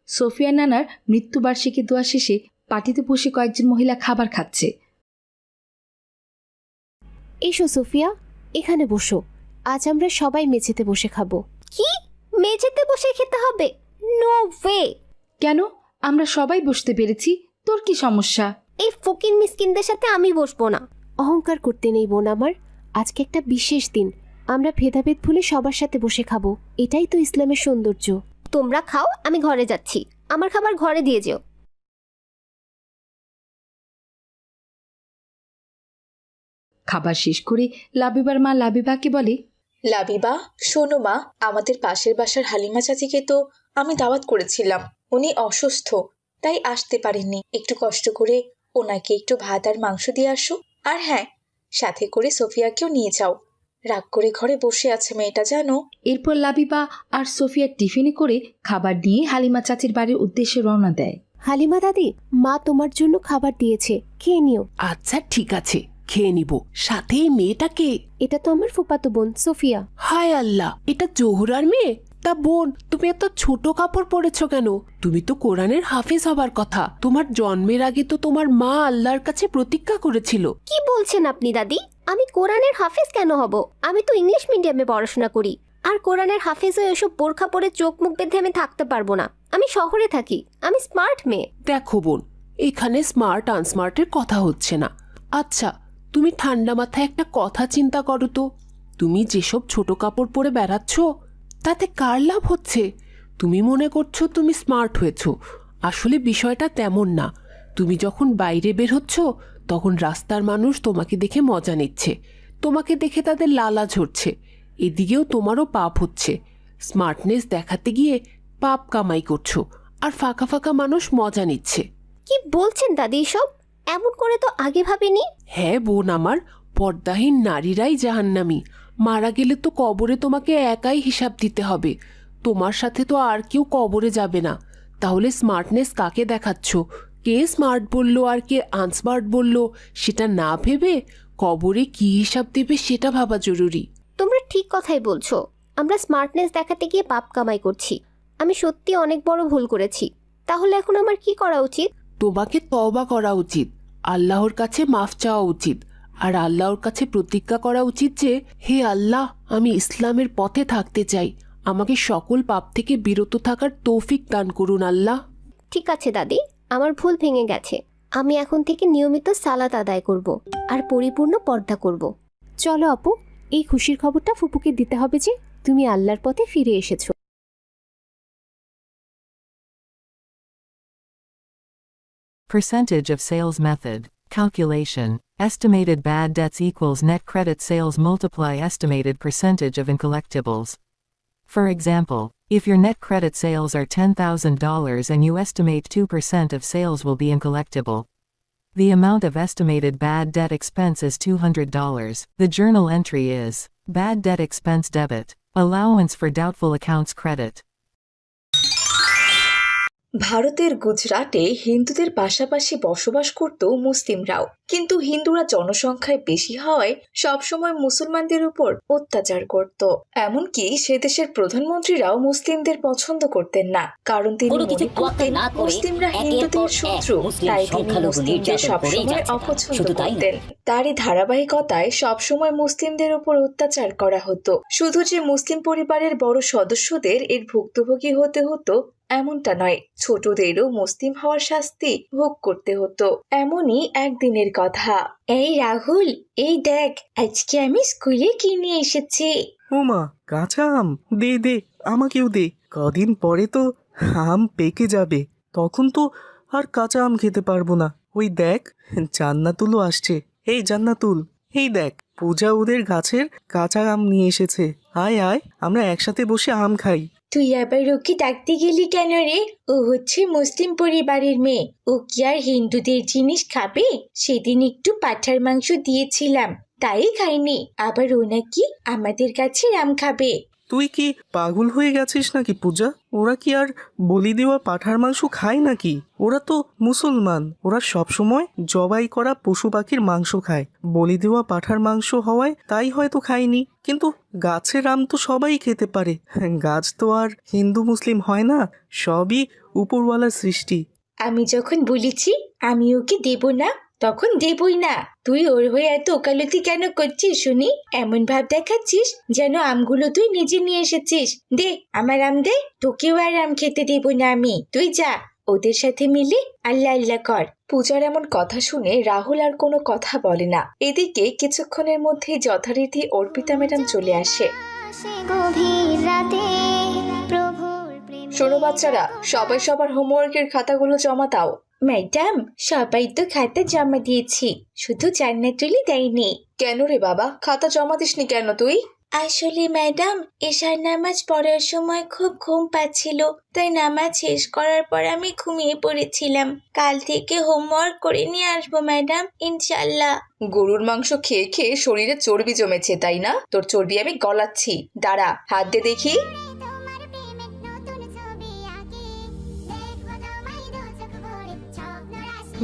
সোফিয়া নানার মৃত্যুবার্ষিকী দোয়া শেষে পার্টিতে বসে কয়েকজন মহিলা খাবার খাচ্ছে। এসো সোফিয়া, এখানে বসো। আজ আমরা সবাই মেঝেতে বসে খাবো। কি, মেঝেতে বসে খেতে হবে? No way. কেন? আমরা সবাই বসতে পেরেছি, তোর কি সমস্যা? এই ফকির মিসকিনদের সাথে আমি বসবো না। অহংকার করতে নেই বোন আমার, আজকে একটা বিশেষ দিন, আমরা ভেদাভেদ ভুলে সবার সাথে বসে খাবো, এটাই তো ইসলামের সৌন্দর্য। তোমরা খাও, আমি ঘরে যাচ্ছি, আমার খাবার ঘরে দিয়ে যেও। খাবার শেষ করে লাবিবার মা লাবিবাকে বলে, লাবিবা শোনো মা, আমাদের পাশের বাসার হালিমা চাচিকে তো আমি দাওয়াত করেছিলাম, উনি অসুস্থ, তাই আসতে পারেননি। একটু কষ্ট করে ওনাকে একটু ভাত আর মাংস দিয়ে আসো। আর হ্যাঁ, সাথে করে সোফিয়াকেও নিয়ে যাও। রাগ করে ঘরে বসে আছে মেয়েটা, জানো। এরপর লাবিবা আর সোফিয়া টিফিনে করে খাবার নিয়ে হালিমা চাচির বাড়ির উদ্দেশ্যে রওনা দেয়। হালিমা দাদি, মা তোমার জন্য খাবার দিয়েছে, খেয়ে নিও। আচ্ছা ঠিক আছে, খেয়ে নিব। সাথে এই মেয়েটাকে? এটা তো আমার ফুফাতো বোন সোফিয়া। হায় আল্লাহ, এটা জোহরার মেয়ে? তা বোন, তুমি এত ছোট কাপড় পরেছো কেন? তুমি তো কোরআনের হাফেজ হবার কথা। তোমার জন্মের আগে তো তোমার মা আল্লাহর কাছে প্রতিজ্ঞা করেছিল। কি বলছেন আপনি দাদি? আমি কোরআনের হাফেজ কেন হব? আমি তো ইংলিশ মিডিয়ামে পড়াশোনা করি। আর কোরআনের হাফেজ হয়ে ওসব বোরখা পরে চোখ মুখ বেঁধে আমি থাকতে পারবো না। আমি শহরে থাকি, আমি স্মার্ট মেয়ে। দেখো বোন, এখানে স্মার্ট আনস্মার্টের কথা হচ্ছে না। আচ্ছা, তুমি ঠান্ডা মাথায় একটা কথা চিন্তা করো তো। তুমি যেসব ছোট কাপড় পরে বেড়াচ্ছ, তাতে কার লাভ হচ্ছে? তুমি মনে করছো তুমি স্মার্ট হয়েছো, আসলে বিষয়টা তেমন না। তুমি যখন বাইরে বের হচ্ছ, তখন রাস্তার মানুষ তোমাকে দেখে মজা নিচ্ছে, তোমাকে দেখে তাদের লালা ঝরছে। এদিকেও তোমারও পাপ হচ্ছে। স্মার্টনেস দেখাতে গিয়ে পাপ কামাই করছো, আর ফাঁকা ফাঁকা মানুষ মজা নিচ্ছে। কি বলছেন দাদি সব? এমন করে তো আগে ভাবিনি। হ্যাঁ বোন আমার, পর্দাহীন নারীরাই জাহান্নামী। মারা গেলে তো কবরে তোমাকে একাই হিসাব দিতে হবে। তোমার সাথে তো আর কেউ কবরে যাবে না। তাহলে স্মার্টনেস কাকে দেখাচ্ছ? কে স্মার্ট বললো আর কে আনস্মার্ট বললো, সেটা না ভেবে কবরে কি হিসাব দেবে সেটা ভাবা জরুরি। তোমরা ঠিক কথাই বলছো। আমরা স্মার্টনেস দেখাতে গিয়ে পাপ কামাই করছি। আমি সত্যি অনেক বড় ভুল করেছি। তাহলে এখন আমার কি করা উচিত? তোমাকে তওবা করা উচিত, আল্লাহর কাছে মাফ চাওয়া উচিত, আর আল্লাহর কাছে প্রতিজ্ঞা করা উচিত যে, হে আল্লাহ, আমি ইসলামের পথে থাকতে চাই, আমাকে সকল পাপ থেকে বিরত থাকার তৌফিক দান করুন আল্লাহ। ঠিক আছে দাদি, আমার ভুল ভেঙে গেছে। আমি এখন থেকে নিয়মিত সালাত আদায় করব আর পরিপূর্ণ পর্দা করব। চলো আপু, এই খুশির খবরটা ফুপুকে দিতে হবে যে তুমি আল্লাহর পথে ফিরে এসেছো। Percentage of sales method. Calculation. Estimated bad debts equals net credit sales multiply estimated percentage of uncollectibles. For example, if your net credit sales are $10,000 and you estimate 2% of sales will be uncollectible, the amount of estimated bad debt expense is $200. The journal entry is bad debt expense debit, allowance for doubtful accounts credit. ভারতের গুজরাটে হিন্দুদের পাশাপাশি বসবাস করত মুসলিমরাও, কিন্তু হিন্দুরা জনসংখ্যায় বেশি হওয়ায় সবসময় মুসলমানদের উপর অত্যাচার করত। এমনকি সে দেশের প্রধানমন্ত্রীরাও মুসলিমদের পছন্দ করতেন না, কারণ তিনি মনে করতেন মুসলিমরা হিন্দুদের শত্রু, তাই তিনি মুসলিমদের সবসময় অপছন্দ করতেন। তারই ধারাবাহিকতায় সবসময় মুসলিমদের উপর অত্যাচার করা হতো। শুধু যে মুসলিম পরিবারের বড় সদস্যদের এর ভুক্তভোগী হতে হতো এমনটা নয়, ছোটদেরও মুসলিম হওয়ার শাস্তি ভোগ করতে হতো। এমনই একদিনের কথা। এই রাহুল, এই দেখ, আজকে আমি স্কুলে কিনে এসেছি। ওমা, কাঁচা আম! দে দে, আমাকেও দে। কদিন পরে তো আম পেকে যাবে, তখন তো আর কাঁচা আম খেতে পারবো না। ওই দেখ, জান্নাতুলও আসছে। এই জান্নাতুল, এই দেখ, পূজা ওদের গাছের কাঁচা আম নিয়ে এসেছে। আয় আয়, আমরা একসাথে বসে আম খাই। তুই আবার ওকে ডাকতে গেলি কেন রে? ও হচ্ছে মুসলিম পরিবারের মেয়ে, ও কি আর হিন্দুদের জিনিস খাবে? সেদিন একটু পাঁঠার মাংস দিয়েছিলাম, তাই খাইনি। আবার ও নাকি আমাদের কাছে আম খাবে। তুই কি পাগল হয়ে গেছিস নাকি পূজা? ওরা কি আর বলি দেওয়া পাঁঠার মাংস খায় নাকি? ওরা তো মুসলমান, ওরা সবসময় জবাই করা পশু পাখির মাংস খায়। বলি দেওয়া পাঁঠার মাংস হওয়ায় তাই হয়তো খায়নি, কিন্তু গাছের আম তো সবাই খেতে পারে। গাছ তো আর হিন্দু মুসলিম হয় না, সবই উপরওয়ালার সৃষ্টি। আমি যখন বলেছি আমি ওকে দেব না, তখন দেবই না। তুই ওর হয়ে এত ওকালতি কেন করছিস শুনি? এমন ভাব দেখাচ্ছিস যেন আমগুলো তুই নিজে নিয়ে এসেছিস। দে আমার আম দে, তোকেও আর আম খেতে দেব না আমি। তুই যা, ওদের সাথে মিলে আল্লাহ আল্লাহ কর। পূজার এমন কথা শুনে রাহুল আর কোনো কথা বলে না। এদিকে কিছুক্ষণের মধ্যেই যথারীতি অর্পিতা ম্যাডাম চলে আসে। শোনো বাচ্চারা, সবাই সবার হোমওয়ার্কের খাতাগুলো জমা দাও। ম্যাডাম, সবাই তো খাতা জমা দিয়েছি, শুধু জান্নাতুলই দেয়নি। কেন রে বাবা, খাতা জমা দিসনি কেন তুই? আসলে ম্যাডাম, এশার নামাজ পড়ার সময় খুব ঘুম পাচ্ছিল, তাই নামাজ শেষ করার পর আমি ঘুমিয়ে পড়েছিলাম। কাল থেকে হোমওয়ার্ক করে নিয়ে আসবো ম্যাডাম, ইনশাল্লাহ। গরুর মাংস খেয়ে খেয়ে শরীরে চর্বি জমেছে তাই না? তোর চর্বি আমি গলাচ্ছি, দাঁড়া, হাত দে দেখি।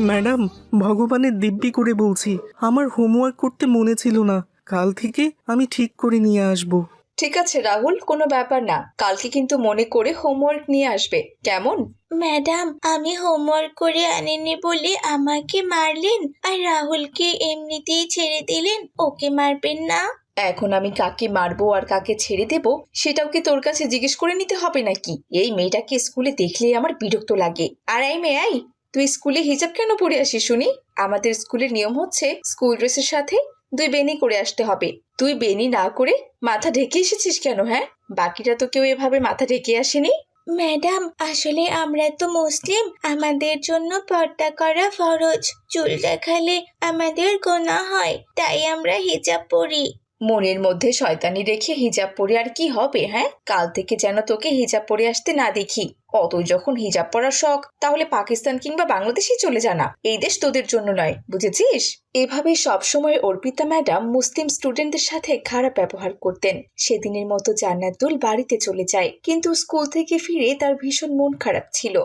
ম্যাডাম, ভগবানের দিব্যি করে বলছি, আমার হোমওয়ার্ক করতে মনে ছিল না। কাল থেকে আমি ঠিক করে নিয়ে আসব। ঠিক আছে রাহুল, কোনো ব্যাপার না, কালকে কিন্তু মনে করে হোমওয়ার্ক নিয়ে আসবে, কেমন? ম্যাডাম, আমি হোমওয়ার্ক করে আনিনি বলে আমাকে মারলেন, আর রাহুলকে এমনিতেই ছেড়ে দিলেন, ওকে মারবেন না? এখন আমি কাকে মারবো আর কাকে ছেড়ে দেব সেটাও কি তোর কাছে জিজ্ঞেস করে নিতে হবে নাকি? এই মেয়েটাকে স্কুলে দেখলে আমার বিরক্ত লাগে। আর এই মেয়ে, তুই স্কুলে হিজাব কেন পরে আসিস শুনি? আমাদের স্কুলের নিয়ম হচ্ছে স্কুল ড্রেসের সাথে 2 বেনি করে আসতে হবে। তুই বেনি না করে মাথা ঢেকে এসেছিস কেন? হ্যাঁ, বাকিরা তো কেউ এভাবে মাথা ঢেকে আসেনি। ম্যাডাম, আসলে আমরা তো মুসলিম, আমাদের জন্য পর্দা করা ফরজ। চুল দেখালে আমাদের গুনাহ হয়, তাই আমরা হিজাব পরি। মনের মধ্যে শয়তানি রেখে হিজাব পরে আর কি হবে? হ্যাঁ, কাল থেকে যেন তোকে হিজাব পরে আসতে না দেখি। অতই যখন হিজাব পরার শখ, তাহলে পাকিস্তান কিংবা বাংলাদেশে চলে জানা, এই দেশ তোদের জন্য নয়, বুঝেছিস? এভাবে সবসময় অর্পিতা ম্যাডাম মুসলিম স্টুডেন্টদের সাথে খারাপ ব্যবহার করতেন। সেদিনের মতো জান্নাতুল বাড়িতে চলে যায়, কিন্তু স্কুল থেকে ফিরে তার ভীষণ মন খারাপ ছিল।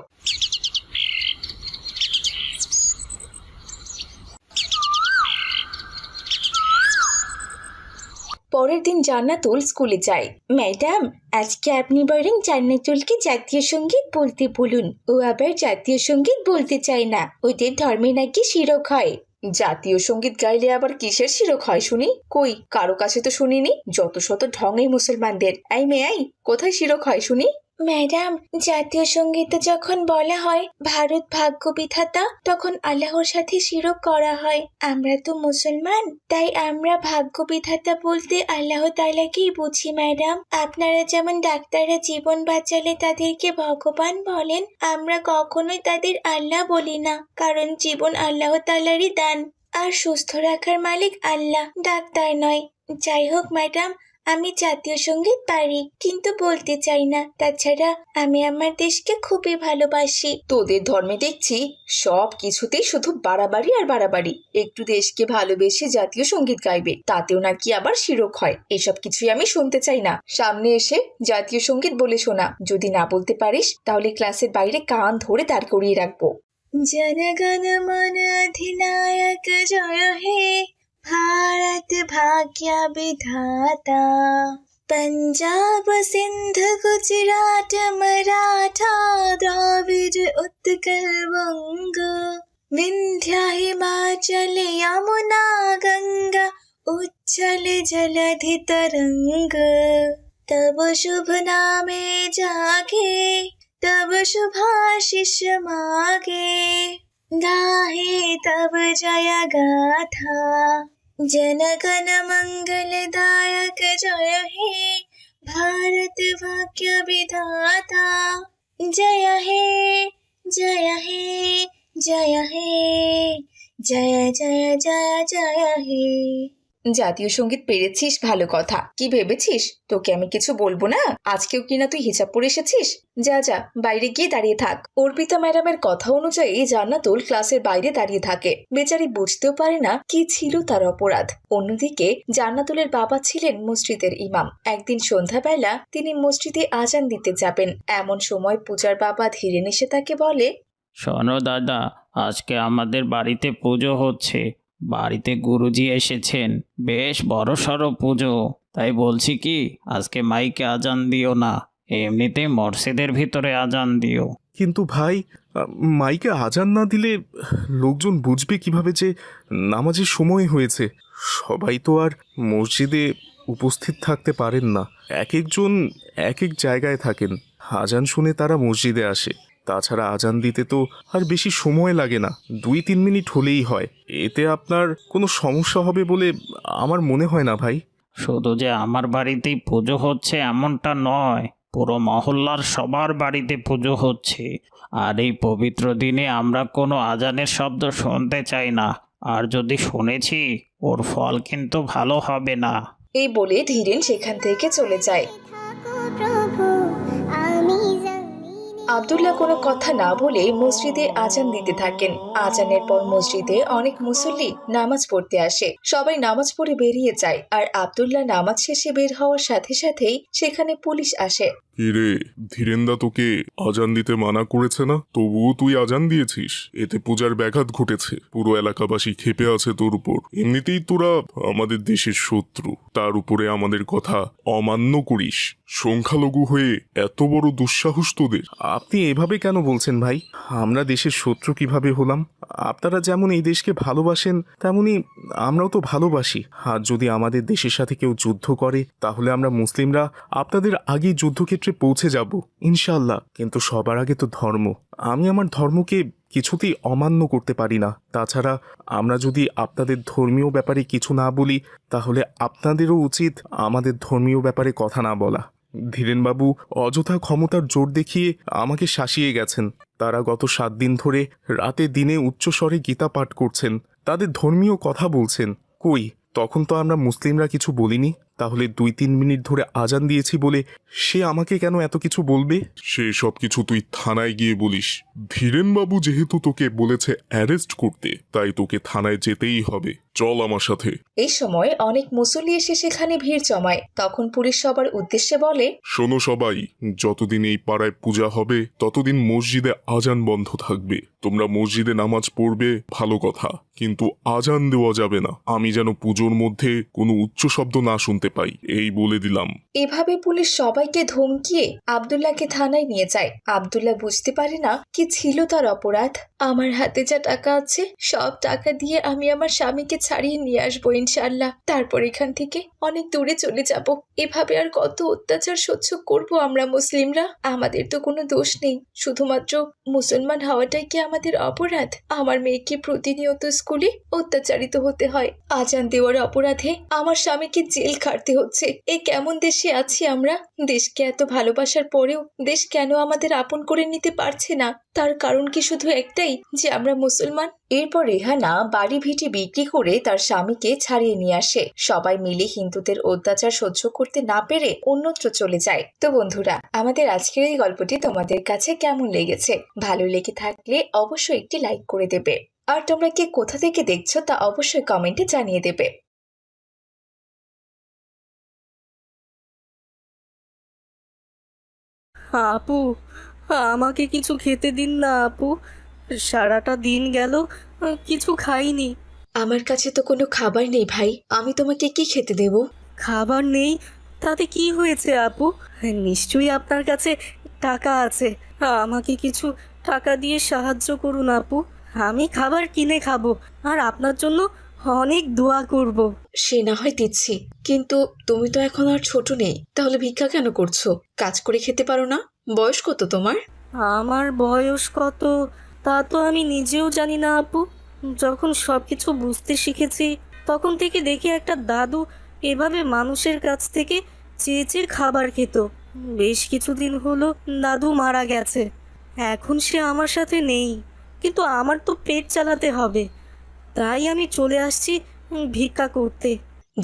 পরের দিন জান্নাতুল স্কুলে যায়। ম্যাডাম, আজকে আপনি বরং জান্নাতুলকে জাতীয় সঙ্গীত বলতে বলুন। ও আবার জাতীয় সঙ্গীত বলতে চায় না, ওদের ধর্মে নাকি শিরক হয়। জাতীয় সঙ্গীত গাইলে আবার কিসের শিরক হয় শুনি? কই, কারো কাছে তো শুনিনি। যত শত ঢং এই মুসলমানদের। এই মেয়ে, কোথায় শিরক হয় শুনি? ম্যাডাম, জাতীয় সঙ্গীতে যখন বলা হয় ভারত ভাগ্য বিধাতা, তখন আল্লাহর সাথে শিরক করা হয়। আমরা তো মুসলমান, তাই আমরা ভাগ্য বিধাতা বলতে আল্লাহ তাআলাকেই বুঝি ম্যাডাম। আপনারা যেমন ডাক্তাররা জীবন বাঁচালে তাদেরকে ভগবান বলেন, আমরা কখনোই তাদের আল্লাহ বলি না, কারণ জীবন আল্লাহ তাআলারই দান, আর সুস্থ রাখার মালিক আল্লাহ, ডাক্তার নয়। যাই হোক ম্যাডাম, আমি জাতীয় সঙ্গীত পারি, কিন্তু বলতে চাই না। তাছাড়া আমি আমার দেশকে খুবই ভালোবাসি। তোদের ধর্মে দেখছি সব কিছুতেই শুধু বাড়াবাড়ি আর বাড়াবাড়ি। একটু দেশকে ভালোবেসে জাতীয় সঙ্গীত গাইবে, তাতেও নাকি আবার শিরক হয়। এসব কিছুই আমি শুনতে চাই না। সামনে এসে জাতীয় সঙ্গীত বলে শোনা। যদি না বলতে পারিস তাহলে ক্লাসের বাইরে কান ধরে দাঁড় করিয়ে রাখবো। জনগণ মন অধিনায়ক জয় হে, भारत भाग्य विधाता। पंजाब सिंध गुजरात मराठा द्राविड उत्कल वंग, विंध्य हिमाचल यमुना गंगा उच्छल जलधि तरंग। तब शुभ नामे जागे, तब शुभाशिष मागे, गाहे तब जय गाथा। जनगण मंगलदायक जय हे, भारत भाग्य विधाता। जय हे जय हे जय हे, जय जय जय जय हे। জাতীয় সঙ্গীত পেরেছিস, ভালো কথা। কি ভেবেছিস তোকে আমি কিছু বলবো না? আজকেও কিনা তুই হিজাব পরে এসেছিস? যা যা, বাইরে গিয়ে দাঁড়িয়ে থাক। অর্পিতা ম্যাডামের কথা অনুযায়ী জান্নাতুল ক্লাসের বাইরে দাঁড়িয়ে থাকে। বেচারি বুঝতেও পারে না কি ছিল তার অপরাধ। অন্যদিকে জান্নাতুলের বাবা ছিলেন মসজিদের ইমাম। একদিন সন্ধ্যাবেলা তিনি মসজিদে আজান দিতে যাবেন। এমন সময় পূজার বাবা ধীরে নেশে তাকে বলে, শোনো দাদা, আজকে আমাদের বাড়িতে পুজো হচ্ছে। বাড়িতে গুরুজি এসেছেন, বেশ বড় সড়ো পুজো। তাই বলছি কি, আজকে মাইকে আজান দিও না, এমনিতে মসজিদের ভিতরে আজান দিও। কিন্তু ভাই, মাইকে আজান না দিলে লোকজন বুঝবে কিভাবে যে নামাজের সময় হয়েছে? সবাই তো আর মসজিদে উপস্থিত থাকতে পারেন না। এক একজন এক এক জায়গায় থাকেন। আজান শুনে তারা মসজিদে আসে। তাছাড়া আজান দিতে তো আর বেশি সময় লাগে না, 2-3 মিনিট হলেই হয়। এতে আপনার কোনো সমস্যা হবে বলে আমার মনে হয় না ভাই। শুধু যে আমার বাড়িতেই পুজো হচ্ছে এমনটা নয়, পুরো মহল্লার সবার বাড়িতে পুজো হচ্ছে। আর এই পবিত্র দিনে আমরা কোনো আজানের শব্দ শুনতে চাই না। আর যদি শুনেছি, ওর ফল কিন্তু ভালো হবে না। এই বলে ধীরেন সেখান থেকে চলে যায়। আব্দুল্লাহ কোনো কথা না বলে মসজিদে আজান দিতে থাকেন। আজানের পর মসজিদে অনেক মুসল্লি নামাজ পড়তে আসে। সবাই নামাজ পড়ে বেরিয়ে যায়, আর আব্দুল্লাহ নামাজ শেষে বের হওয়ার সাথে সাথেই সেখানে পুলিশ আসে। কিরে, ধীরেন্দা তোকে আজান দিতে মানা করেছে না, তবুও তুই আজান দিয়েছিস। এতে পূজার ব্যাঘাত ঘটেছে। পুরো এলাকাবাসী ক্ষেপে আছে তোর উপর। এমনিতেই তোরা আমাদের দেশের শত্রু, তার উপরে আমাদের কথা অমান্য করিস। সংখ্যালঘু হয়ে এত বড় দুঃসাহস তোদের। আপনি এভাবে কেন বলছেন ভাই? আমরা দেশের শত্রু কিভাবে হলাম? আপনারা যেমন এই দেশকে ভালোবাসেন, তেমনি আমরাও তো ভালোবাসি। আর যদি আমাদের দেশের সাথে কেউ যুদ্ধ করে, তাহলে আমরা মুসলিমরা আপনাদের আগেই যুদ্ধক্ষেত্রে পৌঁছে যাব ইনশাল্লাহ। কিন্তু সবার আগে তো ধর্ম। আমি আমার ধর্মকে কিছুতেই অমান্য করতে পারি না। তাছাড়া আমরা যদি আপনাদের ধর্মীয় ব্যাপারে কিছু না বলি, তাহলে আপনাদেরও উচিত আমাদের ধর্মীয় ব্যাপারে কথা না বলা। ধীরেনবাবু অযথা ক্ষমতার জোর দেখিয়ে আমাকে শাসিয়ে গেছেন। তারা গত 7 দিন ধরে রাতে দিনে উচ্চস্বরে গীতা পাঠ করছেন, তাদের ধর্মীয় কথা বলছেন। কই, তখন তো আমরা মুসলিমরা কিছু বলিনি। তাহলে 2-3 মিনিট ধরে আজান দিয়েছি বলে সে আমাকে কেন এত কিছু বলবে? সে সব কিছু তুই থানায় গিয়ে বলিস। ধীরেনবাবু যেহেতু তোকে বলেছে অ্যারেস্ট করতে, তাই তোকে থানায় যেতেই হবে। চল আমার সাথে। এই সময় অনেক মুসল্লি এসে সেখানে ভিড় জমায়। তখন পুলিশ সবার উদ্দেশ্যে বলে, শোনো সবাই, যতদিন এই পাড়ায় পূজা হবে ততদিন মসজিদে আজান বন্ধ থাকবে। তোমরা মসজিদে নামাজ পড়বে, ভালো কথা, কিন্তু আজান দেওয়া যাবে না। আমি যেন পুজোর মধ্যে কোনো উচ্চ শব্দ না শুনতে পাই, এই বলে দিলাম। এভাবে পুলিশ সবাইকে ধমকিয়ে আব্দুল্লাহকে থানায় নিয়ে যায়। আব্দুল্লাহ বুঝতে পারে না কি ছিল তার অপরাধ। আমার হাতে যা টাকা আছে, সব টাকা দিয়ে আমি আমার স্বামীকে ছাড়িয়ে নিয়ে আসবো ইনশাআল্লাহ। তারপর এখান থেকে অনেক দূরে চলে যাব। এভাবে আর কত অত্যাচার সহ্য করব আমরা মুসলিমরা? আমাদের তো কোনো দোষ নেই, শুধুমাত্র মুসলমান হওয়াটাই কি আমাদের অপরাধ? আমার মেয়েকে প্রতিনিয়ত স্কুলে অত্যাচারিত হতে হয়। আজান দেওয়ার অপরাধে আমার স্বামীকে জেল খাটতে হচ্ছে। এ কেমন দেশে আছি আমরা? দেশকে এত ভালোবাসার পরেও দেশ কেন আমাদের আপন করে নিতে পারছে না? তার কারণ কি শুধু একটাই, যে আমরা মুসলমান? এরপর রেহানা বাড়ি ভিটি বিক্রি করে তার স্বামীকে ছাড়িয়ে নিয়ে আসে। সবাই মিলে হিন্দুদের অত্যাচার সহ্য করতে না পেরে অন্যত্র চলে যায়। তো বন্ধুরা, আমাদের আজকের এই গল্পটি তোমাদের কাছে কেমন লেগেছে? ভালো লেগে থাকলে অবশ্যই একটি লাইক করে দেবে। আর তোমরা কে কোথা থেকে দেখছো তা অবশ্যই কমেন্টে জানিয়ে দেবে। আপু, আমাকে কিছু খেতে দিন না আপু। সারাটা দিন গেল কিছু খাইনি। আমার কাছে তো কোনো খাবার নেই ভাই, আমি তোমাকে কি খেতে দেব? খাবার নেই তাতে কি হয়েছে আপু? নিশ্চয়ই আপনার কাছে টাকা আছে। আমাকে কিছু টাকা দিয়ে সাহায্য করুন আপু। আমি খাবার কিনে খাবো আর আপনার জন্য অনেক দোয়া করব। সে না হয় দিচ্ছি, কিন্তু তুমি তো এখন আর ছোট নেই, তাহলে ভিক্ষা কেন করছো? কাজ করে খেতে পারো না? বয়স কত তোমার? আমার বয়স কত তা তো আমি নিজেও জানি না আপু। যখন সব কিছু বুঝতে শিখেছি তখন থেকে দেখি একটা দাদু এভাবে মানুষের কাছ থেকে চেয়ে চেয়ে খাবার খেত। বেশ কিছুদিন হলো দাদু মারা গেছে। এখন সে আমার সাথে নেই, কিন্তু আমার তো পেট চালাতে হবে, তাই আমি চলে আসছি ভিক্ষা করতে।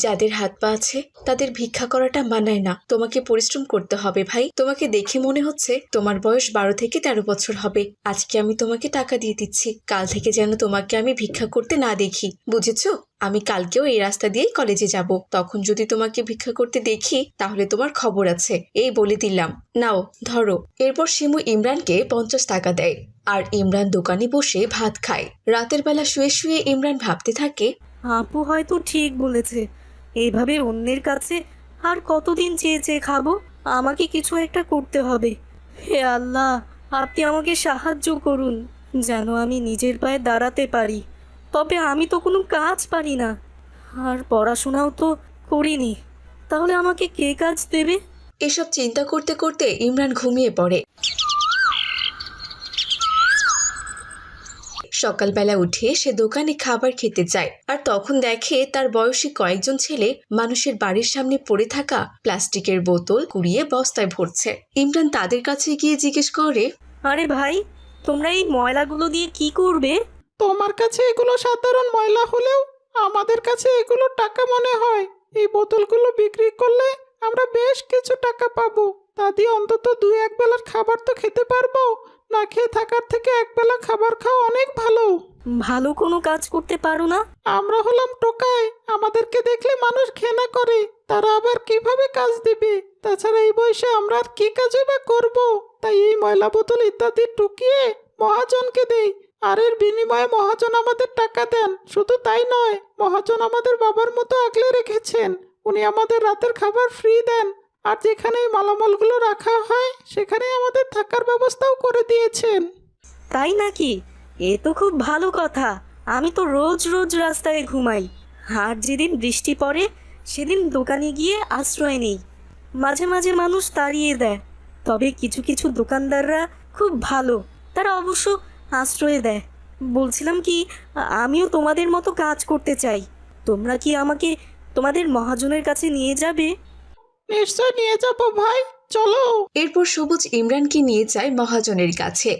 যাদের হাত পা আছে তাদের ভিক্ষা করাটা মানায় না। তোমাকে পরিশ্রম করতে হবে ভাই। তোমাকে দেখে মনে হচ্ছে তোমার বয়স 12 থেকে 13 বছর হবে। আজকে আমি তোমাকে টাকা দিয়ে দিচ্ছি, কাল থেকে যেন তোমাকে আমি ভিক্ষা করতে না দেখি, বুঝেছো? আমি কালকেও এই রাস্তা দিয়েই কলেজে যাব, তখন যদি তোমাকে ভিক্ষা করতে দেখি তাহলে তোমার খবর আছে, এই বলে দিলাম। নাও ধরো। এরপর শিমু ইমরানকে 50 টাকা দেয়, আর ইমরান দোকানে বসে ভাত খায়। রাতের বেলা শুয়ে শুয়ে ইমরান ভাবতে থাকে, আপু হয়তো ঠিক বলেছে, এইভাবে অন্যের কাছে আর কতদিন চেয়ে চেয়ে খাবো? আমাকে কিছু একটা করতে হবে। হে আল্লাহ, আপনি আমাকে সাহায্য করুন যেন আমি নিজের পায়ে দাঁড়াতে পারি। তবে আমি তো কোনো কাজ পারি না, আর পড়াশোনাও তো করিনি, তাহলে আমাকে কে কাজ দেবে? এসব চিন্তা করতে করতে ইমরান ঘুমিয়ে পড়ে। সকালবেলা উঠে সে দোকানে খাবার খেতে যায়, আর তখন দেখে তার বয়সী কয়েকজন ছেলে মানুষের বাড়ির সামনে পড়ে থাকা প্লাস্টিকের বোতল কুড়িয়ে বস্তায় ভরছে। ইমরান তাদের কাছে গিয়ে জিজ্ঞেস করে, আরে ভাই, তোমরা এই ময়লাগুলো দিয়ে কি করবে? তোমার কাছে এগুলো সাধারণ ময়লা হলেও আমাদের কাছে এগুলো টাকা মনে হয়। এই বোতলগুলো বিক্রি করলে আমরা বেশ কিছু টাকা পাবো। তা দিয়ে অন্তত 2-1 বেলার খাবার তো খেতে পারবো। না খেয়ে থাকার থেকে একবেলা খাবার খাওয়া অনেক ভালো। ভালো কোনো কাজ করতে পারো না? আমরা হলাম টোকাই, আমাদেরকে দেখলে মানুষ ঘৃণা করে, তারা আবার কিভাবে কাজ দিবে? তাছাড়া এই বয়সে আমরা আর কি কাজই বা করবো? তাই এই ময়লা বোতল ইত্যাদি টুকিয়ে মহাজনকে দেই, আর এর বিনিময়ে মহাজন আমাদের টাকা দেন। শুধু তাই নয়, মহাজন আমাদের বাবার মতো আগলে রেখেছেন। উনি আমাদের রাতের খাবার ফ্রি দেন, আর যেখানে এই মালামালগুলো রাখা হয় সেখানে আমাদের থাকার ব্যবস্থাও করে দিয়েছেন। তাই নাকি? এ তো খুব ভালো কথা। আমি তো রোজ রোজ রাস্তায় ঘুমাই, আর যেদিন বৃষ্টি পড়ে সেদিন দোকানে গিয়ে আশ্রয় নেই। মাঝে মাঝে মানুষ তাড়িয়ে দেয়, তবে কিছু কিছু দোকানদাররা খুব ভালো, তারা অবশ্য আশ্রয় দেয়। বলছিলাম কি, আমিও তোমাদের মতো কাজ করতে চাই। তোমরা কি আমাকে তোমাদের মহাজনের কাছে নিয়ে যাবে? নিশ্চয় নিয়ে যাব ভাই, চলো। এরপর সবুজ ইমরানকে নিয়ে যায় মহাজনের কাছে।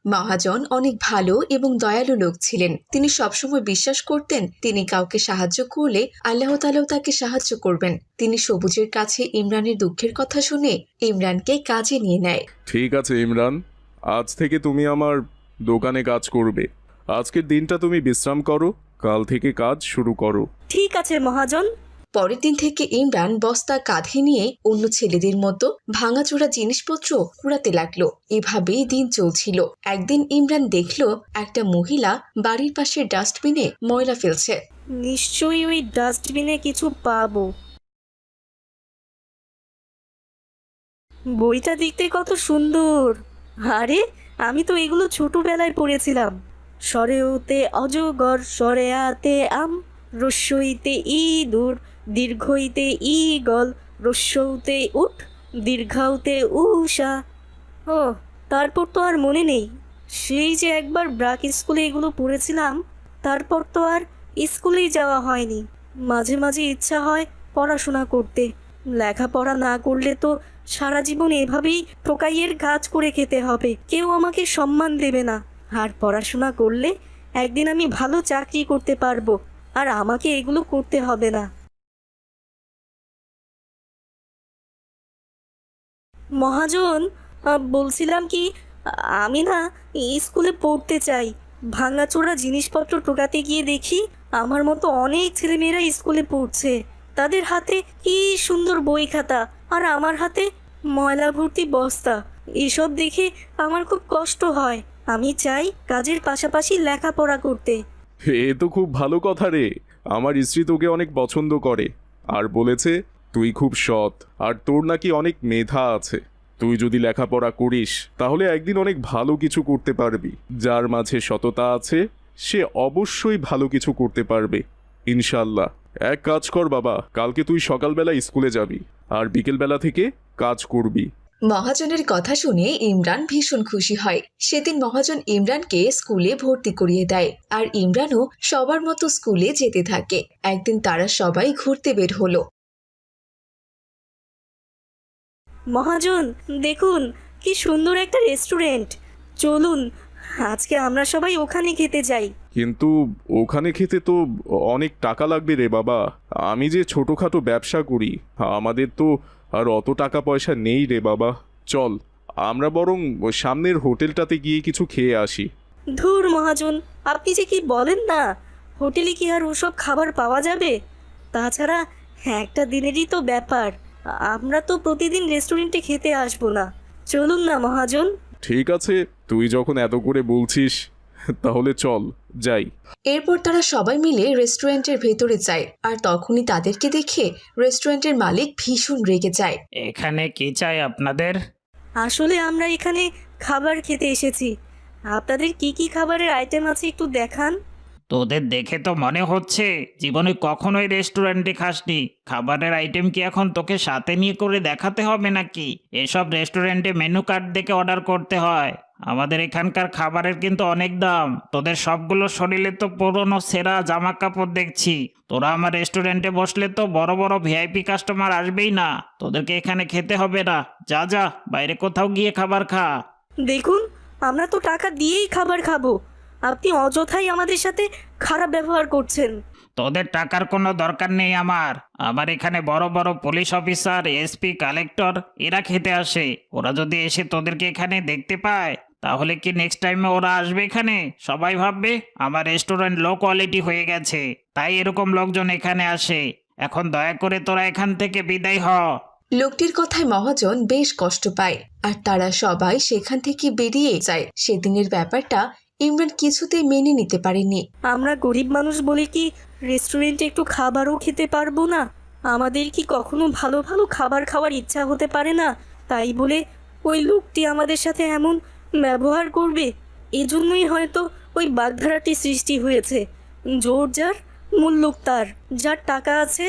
মহাজন অনেক ভালো এবং দয়ালু লোক ছিলেন। তিনি সবসময় বিশ্বাস করতেন তিনি কাউকে সাহায্য করলে আল্লাহ তাআলাও তাকে সাহায্য করবেন। তিনি সবুজের কাছে ইমরানের দুঃখের কথা শুনে ইমরানকে কাজে নিয়ে নেয়। ঠিক আছে ইমরান, আজ থেকে তুমি আমার দোকানে কাজ করবে। আজকের দিনটা তুমি বিশ্রাম করো, কাল থেকে কাজ শুরু করো। ঠিক আছে মহাজন। পরের দিন থেকে ইমরান বস্তা কাঁধে নিয়ে অন্য ছেলেদের মতো ভাঙাচোরা জিনিসপত্র কুড়াতে লাগলো। এভাবেই দিন চলছিল। একদিন ইমরান দেখলো একটা মহিলা বাড়ির পাশে ডাস্টবিনে ময়লা ফেলছে। নিশ্চয়ই ওই ডাস্টবিনে কিছু পাবো। বইটা দেখতে কত সুন্দর। আরে, আমি তো এগুলো ছোটবেলায় পড়েছিলাম। সরেওতে অজগর, সরেয়াতে আম, রস্যইতে ইঁদুর, দীর্ঘইতে ঈগল, রস্যৌতে উট, দীর্ঘাউতে উষা। ও, তারপর তো আর মনে নেই। সেই যে একবার ব্রাক স্কুলে এগুলো পড়েছিলাম, তারপর তো আর স্কুলেই যাওয়া হয়নি। মাঝে মাঝে ইচ্ছা হয় পড়াশোনা করতে। লেখাপড়া না করলে তো সারা জীবন এভাবেই টোকাইয়ের কাজ করে খেতে হবে, কেউ আমাকে সম্মান দেবে না। আর পড়াশোনা করলে একদিন আমি ভালো চাকরি করতে পারবো, আর আমাকে এগুলো করতে হবে না। মহাজন, বলছিলাম কি, আমি না স্কুলে পড়তে চাই। ভাঙাচোরা জিনিসপত্র টোকাতে গিয়ে দেখি আমার মতো অনেক ছেলেমেয়েরা স্কুলে পড়ছে। তাদের হাতে কি সুন্দর বই খাতা, আর আমার হাতে ময়লা ভর্তি বস্তা। এসব দেখে আমার খুব কষ্ট হয়। আমি চাই কাজের পাশাপাশি লেখাপড়া করতে। এ তো খুব ভালো কথা রে। আমার স্ত্রী তোকে অনেক পছন্দ করে, আর বলেছে তুই খুব সৎ, আর তোর নাকি অনেক মেধা আছে। তুই যদি লেখাপড়া করিস তাহলে একদিন অনেক ভালো কিছু করতে পারবি। যার মাঝে সততা আছে সে অবশ্যই ভালো কিছু করতে পারবে ইনশাল্লাহ। এক কাজ কর বাবা, কালকে তুই সকালবেলা স্কুলে যাবি আর বিকেলবেলা থেকে কাজ করবি। মহাজনের কথা শুনে ইমরান ভীষণ খুশি হয়। সেদিন মহাজন ইমরানকে স্কুলে ভর্তি করিয়ে দেয়, আর ইমরানও সবার মতো স্কুলে যেতে থাকে। একদিন তারা সবাই ঘুরতে বের হলো। মহাজন, দেখুন কি সুন্দর একটা রেস্টুরেন্ট। চলুন আজকে আমরা সবাই ওখানে খেতে যাই। কিন্তু ওখানে খেতে তো অনেক টাকা লাগবে রে বাবা। আমি যে ছোটোখাটো ব্যবসা করি, আমাদের তো আর অত টাকা পয়সা নেই রে বাবা। চল আমরা বরং সামনের হোটেলটাতে গিয়ে কিছু খেয়ে আসি। ধুর মহাজন, আপনি যে কি বলেন না, হোটেলে কি আর ওসব খাবার পাওয়া যাবে? তাছাড়া একটা দিনেরই তো ব্যাপার, আমরা তো প্রতিদিন রেস্টুরেন্টে খেতে আসবো না। চলুন না মহাজন। ঠিক আছে, তুই যখন এত করে বলছিস তাহলে চল যাই। এরপর তারা সবাই মিলে রেস্টুরেন্টের ভেতরে যায়, আর তখনই তাদেরকে দেখে রেস্টুরেন্টের মালিক ভীষণ রেগে যায়। এখানে কি চাই আপনাদের? আসলে আমরা এখানে খাবার খেতে এসেছি। আপনাদের কি কি খাবারের আইটেম আছে একটু দেখান। তোদের দেখে তো মনে হচ্ছে জীবনে কখনোই রেস্টুরেন্টে খাসনি। খাবারের আইটেম কি এখন তোকে সাথে নিয়ে করে দেখাতে হবে নাকি? এসব রেস্টুরেন্টে মেনু কার্ড দেখে অর্ডার করতে হয়। আমাদের এখানকার খাবারের কিন্তু অনেক দাম। তোদের সবগুলো শরীরে তো পুরনো সেরা জামা কাপড় দেখছি। তোরা আমার রেস্টুরেন্টে বসলে তো বড় বড় ভিআইপি কাস্টমার আসবেই না। তোদেরকে এখানে খেতে হবে না। যা যা, বাইরে কোথাও গিয়ে খাবার খা। দেখুন, আমরা তো টাকা দিয়েই খাবার খাবো, আপনি অযথাই আমাদের সাথে খারাপ ব্যবহার করছেন। তোদের টাকার কোনো দরকার নেই আমার এখানে বড় বড় পুলিশ অফিসার, এসপি, কালেক্টর এরা খেতে আসে। ওরা যদি এসে তোদেরকে এখানে দেখতে পায় তাহলে কি নেক্সট টাইমে ওরা আসবে এখানে? সবাই ভাববে আমার রেস্টুরেন্ট লো কোয়ালিটি হয়ে গেছে, তাই এরকম লোকজন এখানে আসে। এখন দয়া করে তোরা এখান থেকে বিদায় হ। লোকটির কথায় মহাজন বেশ কষ্ট পায় আর তারা সবাই সেখান থেকে বেরিয়ে যায়। সেদিনের ব্যাপারটা ইমরান কিছুতেই মেনে নিতে পারেনি। আমরা গরিব মানুষ বলে কি রেস্টুরেন্টে একটু খাবারও খেতে পারবো না? আমাদের কি কখনো ভালো ভালো খাবার খাওয়ার ইচ্ছা হতে পারে না? তাই বলে ওই লোকটি আমাদের সাথে এমন ব্যবহার করবে? এজন্যই হয়তো ওই বাগধারাটি সৃষ্টি হয়েছে। জোর যার মুল্লুক তার। যার টাকা আছে,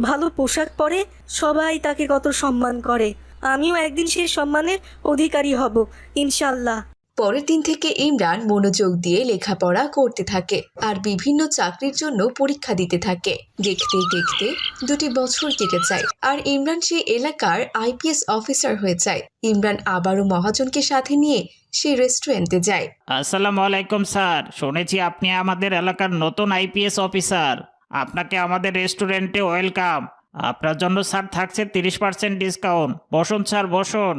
ভালো পোশাক পরে, সবাই তাকে কত সম্মান করে। আমিও একদিন সেই সম্মানের অধিকারী হব ইনশাল্লাহ। পরের দিন থেকে ইমরান মনোযোগ দিয়ে লেখাপড়া করতে থাকে আর বিভিন্ন চাকরির জন্য পরীক্ষা দিতে থাকে। দেখতে দেখতে 2 বছর কেটে যায় আর ইমরান সেই এলাকার আইপিএস অফিসার হয়ে যায়। ইমরান আবারও মহাজনকে সাথে নিয়ে সেই রেস্টুরেন্টে যায়। আসসালামু আলাইকুম স্যার, শুনেছি আপনি আমাদের এলাকার নতুন আইপিএস অফিসার। আপনাকে আমাদের রেস্টুরেন্টে ওয়েলকাম। আপনার জন্য স্যার থাকছে 30% ডিসকাউন্ট। বসুন স্যার, বসুন।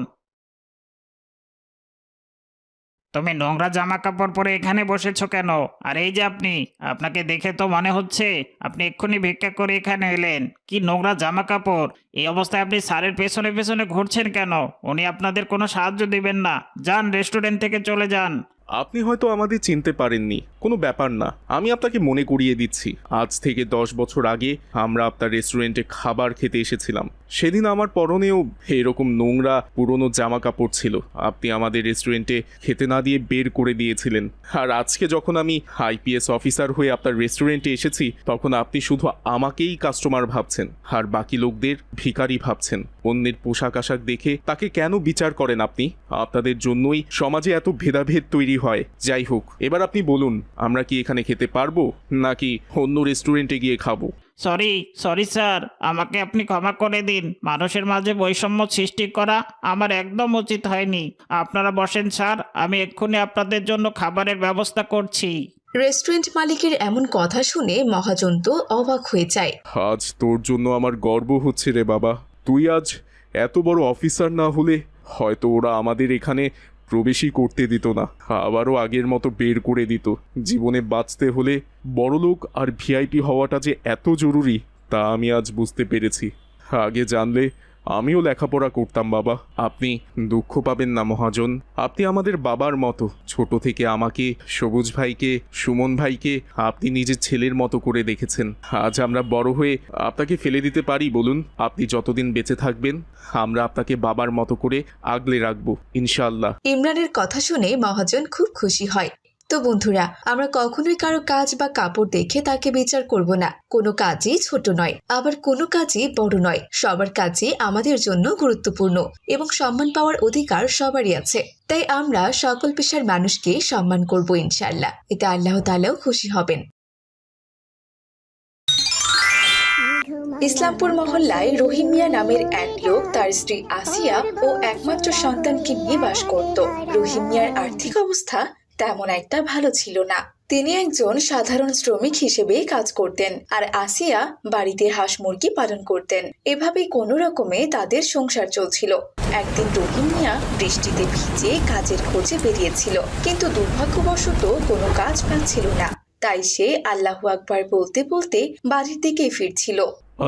তুমি নোংরা জামা কাপড় পরে এখানে বসেছো কেন? আর এই যে আপনাকে দেখে তো মনে হচ্ছে আপনি এক্ষুনি ভিক্ষা করে এখানে এলেন। কি নোংরা জামা কাপড়! এই অবস্থায় আপনি স্যারের পেছনে পেছনে ঘুরছেন কেন? উনি আপনাদের কোনো সাহায্য দিবেন না। যান, রেস্টুরেন্ট থেকে চলে যান। আপনি হয়তো আমাদের চিনতে পারেননি, কোনো ব্যাপার না, আমি আপনাকে মনে করিয়ে দিচ্ছি। আজ থেকে 10 বছর আগে আমরা আপনার রেস্টুরেন্টে খাবার খেতে এসেছিলাম। সেদিন আমার পরনেও এরকম নোংরা পুরনো জামা কাপড় ছিল। আপনি আমাদের রেস্টুরেন্টে খেতে না দিয়ে বের করে দিয়েছিলেন। আর আজকে যখন আমি আইপিএস অফিসার হয়ে আপনার রেস্টুরেন্টে এসেছি তখন আপনি শুধু আমাকেই কাস্টমার ভাবছেন আর বাকি লোকদের ভিখারি ভাবছেন। অন্যের পোশাক আশাক দেখে তাকে কেন বিচার করেন আপনি? আপনাদের জন্যই সমাজে এত ভেদাভেদ তৈরি হয়। যাই হোক, এবার আপনি বলুন, আমরা কি এখানে খেতে পারবো নাকি অন্য রেস্টুরেন্টে গিয়ে খাবো? সরি স্যার, আমাকে আপনি ক্ষমা করে দিন। মানুষের মাঝে বৈষম্য সৃষ্টি করা আমার একদম উচিত হয়নি। আপনারা বসেন স্যার, আমি এক্ষুনি আপনাদের জন্য খাবারের ব্যবস্থা করছি। রেস্টুরেন্ট মালিকের এমন কথা শুনে মহাজন তো অবাক হয়ে যায়। আজ তোর জন্য আমার গর্ব হচ্ছে রে বাবা। তুই আজ এত বড় অফিসার না হলে হয়তো ওরা আমাদের এখানে প্রবেশই করতে দিত না, আবারও আগের মতো বের করে দিত। জীবনে বাঁচতে হলে বড়লোক আর ভিআইপি হওয়াটা যে এত জরুরি তা আমি আজ বুঝতে পেরেছি। আগে জানলে আমিও লেখাপড়া করতাম বাবা। আপনি দুঃখ পাবেন না মহাজন, আপনি আমাদের বাবার মতো। ছোট থেকে আমাকে, সবুজ ভাইকে, সুমন ভাইকে আপনি নিজের ছেলের মতো করে দেখেছেন। আজ আমরা বড় হয়ে আপনাকে ফেলে দিতে পারি বলুন? আপনি যতদিন বেঁচে থাকবেন আমরা আপনাকে বাবার মতো করে আগলে রাখবো ইনশাআল্লাহ। ইমরানের কথা শুনে মহাজন খুব খুশি হয়। তো বন্ধুরা, আমরা কখনোই কারো কাজ বা কাপড় দেখে তাকে বিচার করব না। কোনো কাজই ছোট নয়, আবার কোনো কাজই বড় নয়। সবার কাজই আমাদের জন্য গুরুত্বপূর্ণ এবং সম্মান পাওয়ার অধিকার সবারই আছে। তাই আমরা সকল পেশার মানুষকে সম্মান করব ইনশাআল্লাহ। এতে আল্লাহ তাআলাও খুশি হবেন। ইসলামপুর মহল্লায় রহিম মিয়া নামের এক লোক তার স্ত্রী আসিয়া ও একমাত্র সন্তানকে নিয়ে বাস করত। রহিম মিয়ার আর্থিক অবস্থা তেমন একটা ভালো ছিল না। তিনি একজন সাধারণ শ্রমিক হিসেবে কাজ করতেন আর আসিয়া বাড়িতে হাঁস মুরগি পালন করতেন। এভাবেই কোনো রকমে তাদের সংসার চলছিল। একদিন রহিম মিয়া বৃষ্টিতে ভিজে কাজের খোঁজে বেরিয়েছিল, কিন্তু দুর্ভাগ্যবশত কোনো কাজ পাচ্ছিল না। তাই সে আল্লাহু আকবার বলতে বলতে বাড়ির দিকে ফিরছিল।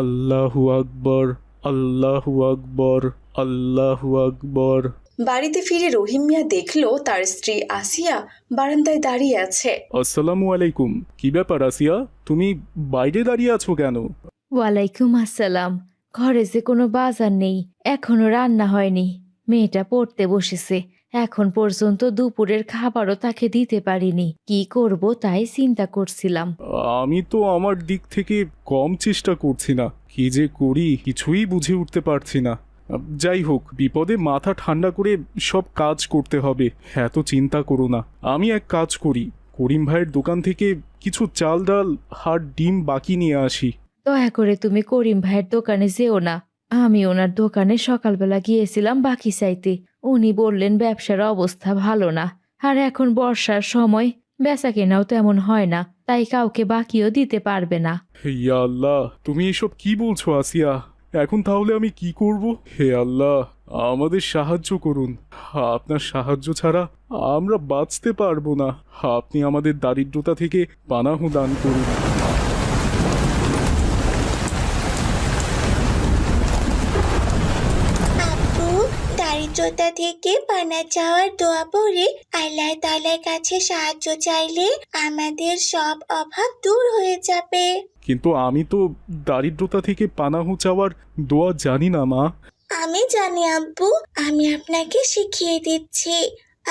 আল্লাহু আকবার, আল্লাহু আকবার, আল্লাহু আকবার। বাড়িতে ফিরে রহিম মিয়া দেখলো তার স্ত্রী আসিয়া বারান্দায় দাঁড়িয়ে আছে। আসসালামু আলাইকুম। কি ব্যাপার আসিয়া, তুমি বাইরে দাঁড়িয়ে আছো কেন? ওয়ালাইকুম আসসালাম। ঘরে যে কোনো বাজার নেই, এখনো রান্না হয়নি। মেয়েটা পড়তে বসেছে, এখন পর্যন্ত দুপুরের খাবারও তাকে দিতে পারিনি। কি করব তাই চিন্তা করছিলাম। আমি তো আমার দিক থেকে কম চেষ্টা করছি না, কি যে করি কিছুই বুঝে উঠতে পারছি না। যাই হোক, বিপদে মাথা ঠান্ডা করে সব কাজ করতে হবে, এত চিন্তা করো না। আমি এক কাজ করি, করিম ভাইয়ের দোকান থেকে কিছু চাল ডাল আর ডিম বাকি নিয়ে আসি। দয়া করে তুমি করিম ভাইয়ের দোকানে যেও না। আমি ওনার দোকানে সকালবেলা গিয়েছিলাম বাকি চাইতে। উনি বললেন ব্যবসার অবস্থা ভালো না, আর এখন বর্ষার সময় বেচা কেনাও তেমন হয় না, তাই কাউকে বাকিও দিতে পারবে না। ইয়া আল্লাহ, তুমি এসব কি বলছো আসিয়া? এখন তাহলে আমি কি করব? হে আল্লাহ, আমাদের সাহায্য করুন। আপনার সাহায্য ছাড়া আমরা বাঁচতে পারবো না। আপনি আমাদের দারিদ্রতা থেকে পানাহ দান করুন। দারিদ্রতা থেকে পানা চাওয়ার দোয়া পড়ে আল্লাহ তাআলার কাছে সাহায্য চাইলে আমাদের সব অভাব দূর হয়ে যাবে। কিন্তু আমি তো দারিদ্রতা থেকে পানাহ চাওয়ার দোয়া জানি না মা। আমি জানি আব্বু, আমি আপনাকে শিখিয়ে দিচ্ছি।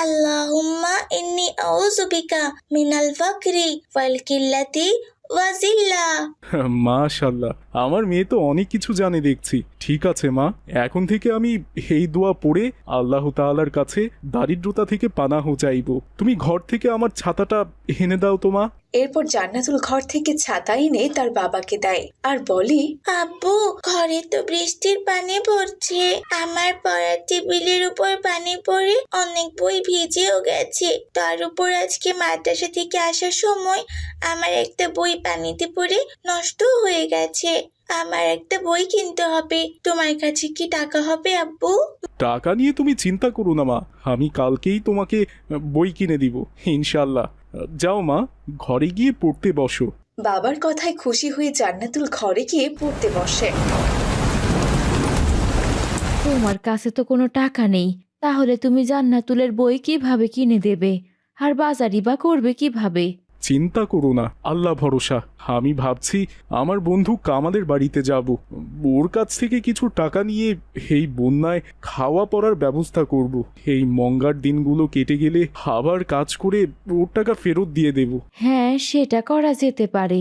আল্লাহুম্মা ইন্নী আউযু বিকা মিনাল ফাকরি ওয়াল কিল্লাতি ওয়া জিল্লা। মাশাআল্লাহ, আমার মেয়ে তো অনেক কিছু জানে দেখছি। ঠিক আছে মা, এখন থেকে আমি এই দোয়া পড়ে আল্লাহ তাআলার কাছে দারিদ্রতা থেকে পানাহ চাইব। তুমি ঘর থেকে আমার ছাতাটা এনে দাও তো মা। এরপর জান্নাতুল ঘর থেকে ছাতা এনে তার বাবাকে দেয় আর বলে, আব্বু, ঘরে তো বৃষ্টির পানি পড়ছে, আমার পড়ার টেবিলের উপর পানি পড়ে অনেক বই ভিজেও গেছে। তার উপর আজকে মাদ্রাসা থেকে আসার সময় আমার একটা বই পানিতে পড়ে নষ্ট হয়ে গেছে। আমার একটা বই কিনতে হবে। তোমার কাছে কি টাকা হবে আব্বু? টাকা নিয়ে তুমি চিন্তা করো না মা, আমি কালকেই তোমাকে বই কিনে দিব ইনশাআল্লাহ। যাও মা, ঘরে গিয়ে পড়তে বসো। বাবার কথায় খুশি হয়ে জান্নাতুল ঘরে গিয়ে পড়তে বসে। তোমার কাছে তো কোনো টাকা নেই, তাহলে তুমি জান্নাতুলের বই কিভাবে কিনে দেবে? আর বাজারই বা করবে কিভাবে? চিন্তা করো না, আল্লাহ ভরসা। আমি ভাবছি আমার বন্ধু কামালের বাড়িতে যাব, ওর কাছ থেকে কিছু টাকা নিয়ে এই বন্যায় খাওয়া পড়ার ব্যবস্থা করব। এই মঙ্গার দিনগুলো কেটে গেলে আবার কাজ করে ওর টাকা ফেরত দিয়ে দেব। হ্যাঁ, সেটা করা যেতে পারে।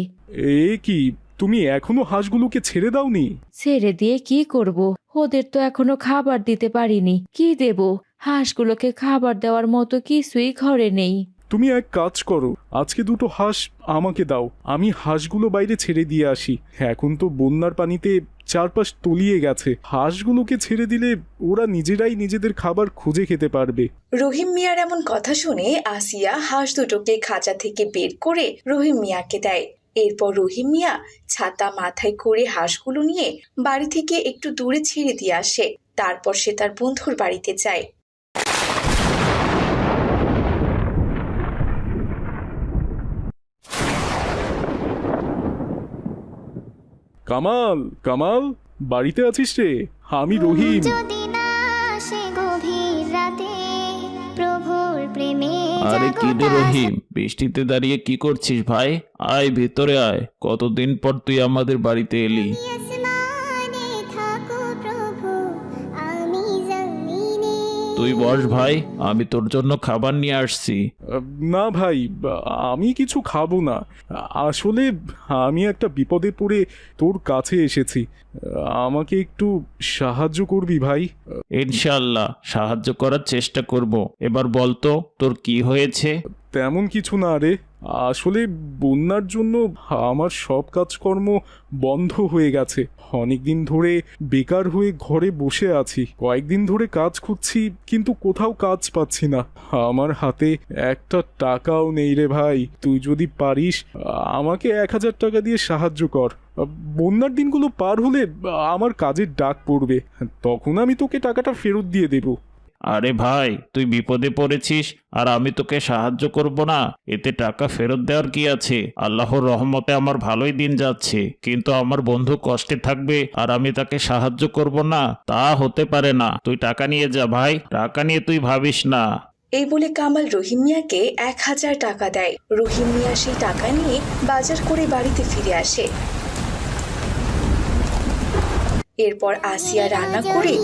এ কি, তুমি এখনো হাঁসগুলোকে ছেড়ে দাওনি? ছেড়ে দিয়ে কি করব? ওদের তো এখনো খাবার দিতে পারিনি। কি দেব? হাঁসগুলোকে খাবার দেওয়ার মতো কিছুই ঘরে নেই। তুমি এক কাজ করো, আজকে দুটো হাঁস আমাকে দাও, আমি হাঁসগুলো বাইরে ছেড়ে দিয়ে আসি। এখন তো বন্যার পানিতে চারপাশ তলিয়ে গেছে, হাঁসগুলোকে ছেড়ে দিলে ওরা নিজেরাই নিজেদের খাবার খুঁজে খেতে পারবে। রহিম মিয়ার এমন কথা শুনে আসিয়া হাঁস দুটোকে খাঁচা থেকে বের করে রহিম মিয়াকে দেয়। এরপর রহিম মিয়া ছাতা মাথায় করে হাঁসগুলো নিয়ে বাড়ি থেকে একটু দূরে ছেড়ে দিয়ে আসে। তারপর সে তার বন্ধুর বাড়িতে যায়। কামাল, কামাল, বাড়িতে আছিস রে? আমি রহিম। আরে কি রে রহিম, বৃষ্টিতে দাঁড়িয়ে কি করছিস ভাই? আয় ভেতরে আয়, কতদিন পর তুই আমাদের বাড়িতে এলি। তুই বস ভাই, আমি তোর জন্য খাবার নিয়ে আসছি। না ভাই, আমি কিছু খাবো না। আসলে আমি একটা বিপদে পড়ে তোর কাছে এসেছি, আমাকে একটু সাহায্য করবি ভাই? ইনশাআল্লাহ সাহায্য করার চেষ্টা করব। এবার বলতো তোর কি হয়েছে? তেমন কিছু না রে, আসলে বন্যার জন্য আমার সব কাজকর্ম বন্ধ হয়ে গেছে। অনেকদিন ধরে বেকার হয়ে ঘরে বসে আছি। কয়েকদিন ধরে কাজ খুঁজছি, কিন্তু কোথাও কাজ পাচ্ছি না। আমার হাতে একটা টাকাও নেই রে ভাই। তুই যদি পারিস আমাকে 1000 টাকা দিয়ে সাহায্য কর। বন্যার দিনগুলো পার হলে আমার কাজের ডাক পড়বে, তখন আমি তোকে টাকাটা ফেরত দিয়ে দেব। আরে ভাই, তুই বিপদে পড়েছিস আর আমি তোকে সাহায্য করব না? এতে টাকা ফেরত দেওয়ার কি আছে? আল্লাহর রহমতে আমার ভালোই দিন যাচ্ছে, কিন্তু আমার বন্ধু কষ্টে থাকবে আর আমি তাকে সাহায্য করব না? তা হতে পারে না। তুই টাকা নিয়ে যা ভাই, টাকা নিয়ে তুই ভাবিস না। এই বলে কামাল রহিম মিয়াকে 1000 টাকা দেয়। রহিম মিয়া সেই টাকা নিয়ে বাজার করে বাড়িতে ফিরে আসে। এরপর আসিয়া রান্না করে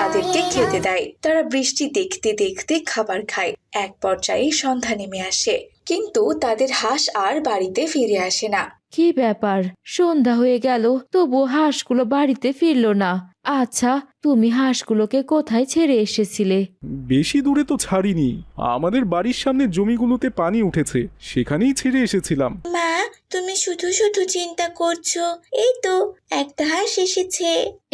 তাদেরকে খেতে দেয়। তারা বৃষ্টি দেখতে দেখতে খাবার খায়। এক পর্যায়ে সন্ধ্যা নেমে আসে, কিন্তু তাদের হাঁস আর বাড়িতে ফিরে আসে না। কি ব্যাপার, সন্ধ্যা হয়ে গেল তবু হাঁসগুলো বাড়িতে ফিরলো না? আচ্ছা, তুমি হাঁসগুলোকে কোথায় ছেড়ে এসেছিলে? বেশি দূরে তো ছাড়িনি, আমাদের বাড়ির সামনে জমিগুলোতে পানি উঠেছে, সেখানেই ছেড়ে এসেছিলাম। মা, তুমি শুধু শুধু চিন্তা করছো। এই তো একটা হাঁস এসেছে।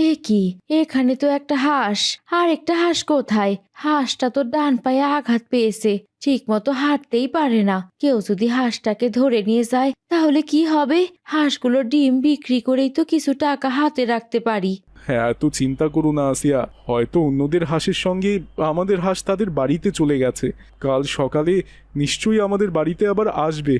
এ কি, এখানে তো একটা হাঁস। আর একটা হাঁস কোথায়? হাঁসটা তো ডান পায়ে আঘাত পেয়েছে, ঠিক মতো হাঁটতেই পারে না। কেউ যদি হাঁসটাকে ধরে নিয়ে যায় তাহলে কি হবে? হাঁসগুলোর ডিম বিক্রি করেই তো কিছু টাকা হাতে রাখতে পারি। হ্যাঁ, এত চিন্তা করো না আসিয়া, হয়তো অন্যদের হাঁসের সঙ্গে আমাদের হাঁস তাদের বাড়িতে চলে গেছে। কাল সকালে নিশ্চয়ই আমাদের বাড়িতে আবার আসবে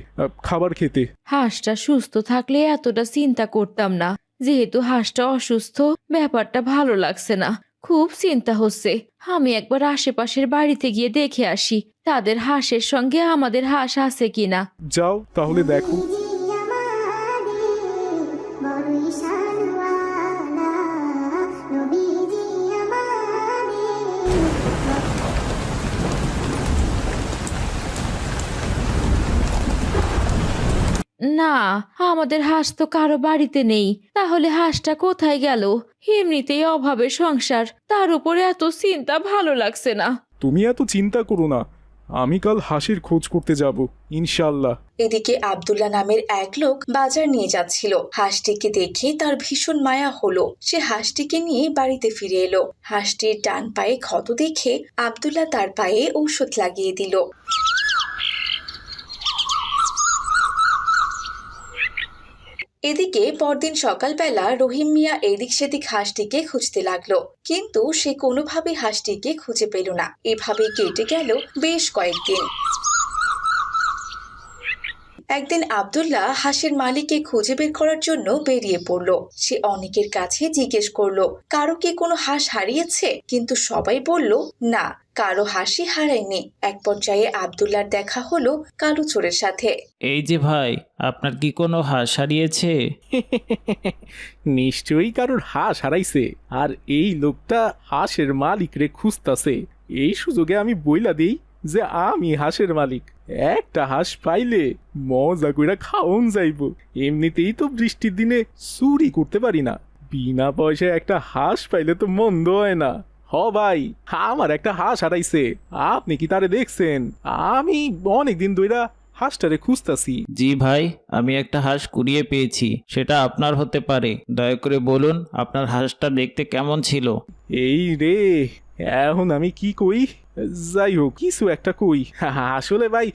খাবার খেতে। হাঁসটা সুস্থ থাকলে এতটা চিন্তা করতাম না। যেহেতু হাঁসটা অসুস্থ, ব্যাপারটা ভালো লাগছে না, খুব চিন্তা হচ্ছে। আমি একবার আশেপাশের বাড়িতে গিয়ে দেখে আসি তাদের হাঁসের সঙ্গে আমাদের হাঁস আছে কিনা। যাও তাহলে দেখো। না, আমাদের হাঁস তো কারো বাড়িতে নেই। তাহলে হাঁসটা কোথায় গেল? এমনিতেই অভাবের সংসার, তার উপরে এত চিন্তা ভালো লাগছে না। তুমি এত চিন্তা করো না, আমি কাল হাঁসের খোঁজ করতে যাব ইনশাআল্লাহ। এদিকে আব্দুল্লাহ নামের এক লোক বাজার নিয়ে যাচ্ছিল। হাঁসটিকে দেখে তার ভীষণ মায়া হলো। সে হাঁসটিকে নিয়ে বাড়িতে ফিরে এলো। হাঁসটির ডান পায়ে ক্ষত দেখে আব্দুল্লাহ তার পায়ে ঔষধ লাগিয়ে দিল। এদিকে পরদিন সকালবেলা রহিম মিয়া এদিক সেদিক হাঁসটিকে খুঁজতে লাগলো, কিন্তু সে কোনোভাবে হাঁসটিকে খুঁজে পেল না। এভাবে কেটে গেল বেশ কয়েকদিন। একদিন আব্দুল্লাহ হাঁসের মালিককে খুঁজে বের করার জন্য বেরিয়ে পড়লো। সে অনেকের কাছে জিজ্ঞেস করলো কারো কি কোনো হাঁস হারিয়েছে, কিন্তু সবাই বলল না, কারো হাসি হারায়নি। এক পর্যায়ে আব্দুল্লাহর দেখা হলো কালু চোরের সাথে। এই যে ভাই, আপনার কি কোনো হাঁস হারিয়েছে? নিশ্চয়ই কারোর হাঁস হারাইছে, আর এই লোকটা হাঁসের মালিক রে খুঁজতাছে। এই সুযোগে আমি বইলা দিই যে আমি হাঁসের মালিক। একটা হাঁস পাইলে মজা কইরা খাওন যাইব। এমনিতেই তো বৃষ্টির দিনে চুরি করতে পারি না, বিনা পয়সায় একটা হাঁস পাইলে তো মন্দ হয় না। হ ভাই, আমার একটা হাঁস হারাইছে, আপনি কি তারে দেখছেন? আমি অনেকদিন ধইরা হাঁসটারে খুঁজতাছি। জি ভাই, আমি একটা হাঁস কুড়িয়ে পেয়েছি, সেটা আপনার হতে পারে। দয়া করে বলুন আপনার হাঁসটা দেখতে কেমন ছিল? এই রে, এখন আমি কি কই? যাই হোক, কিছু একটা কই। আসলে ভাই,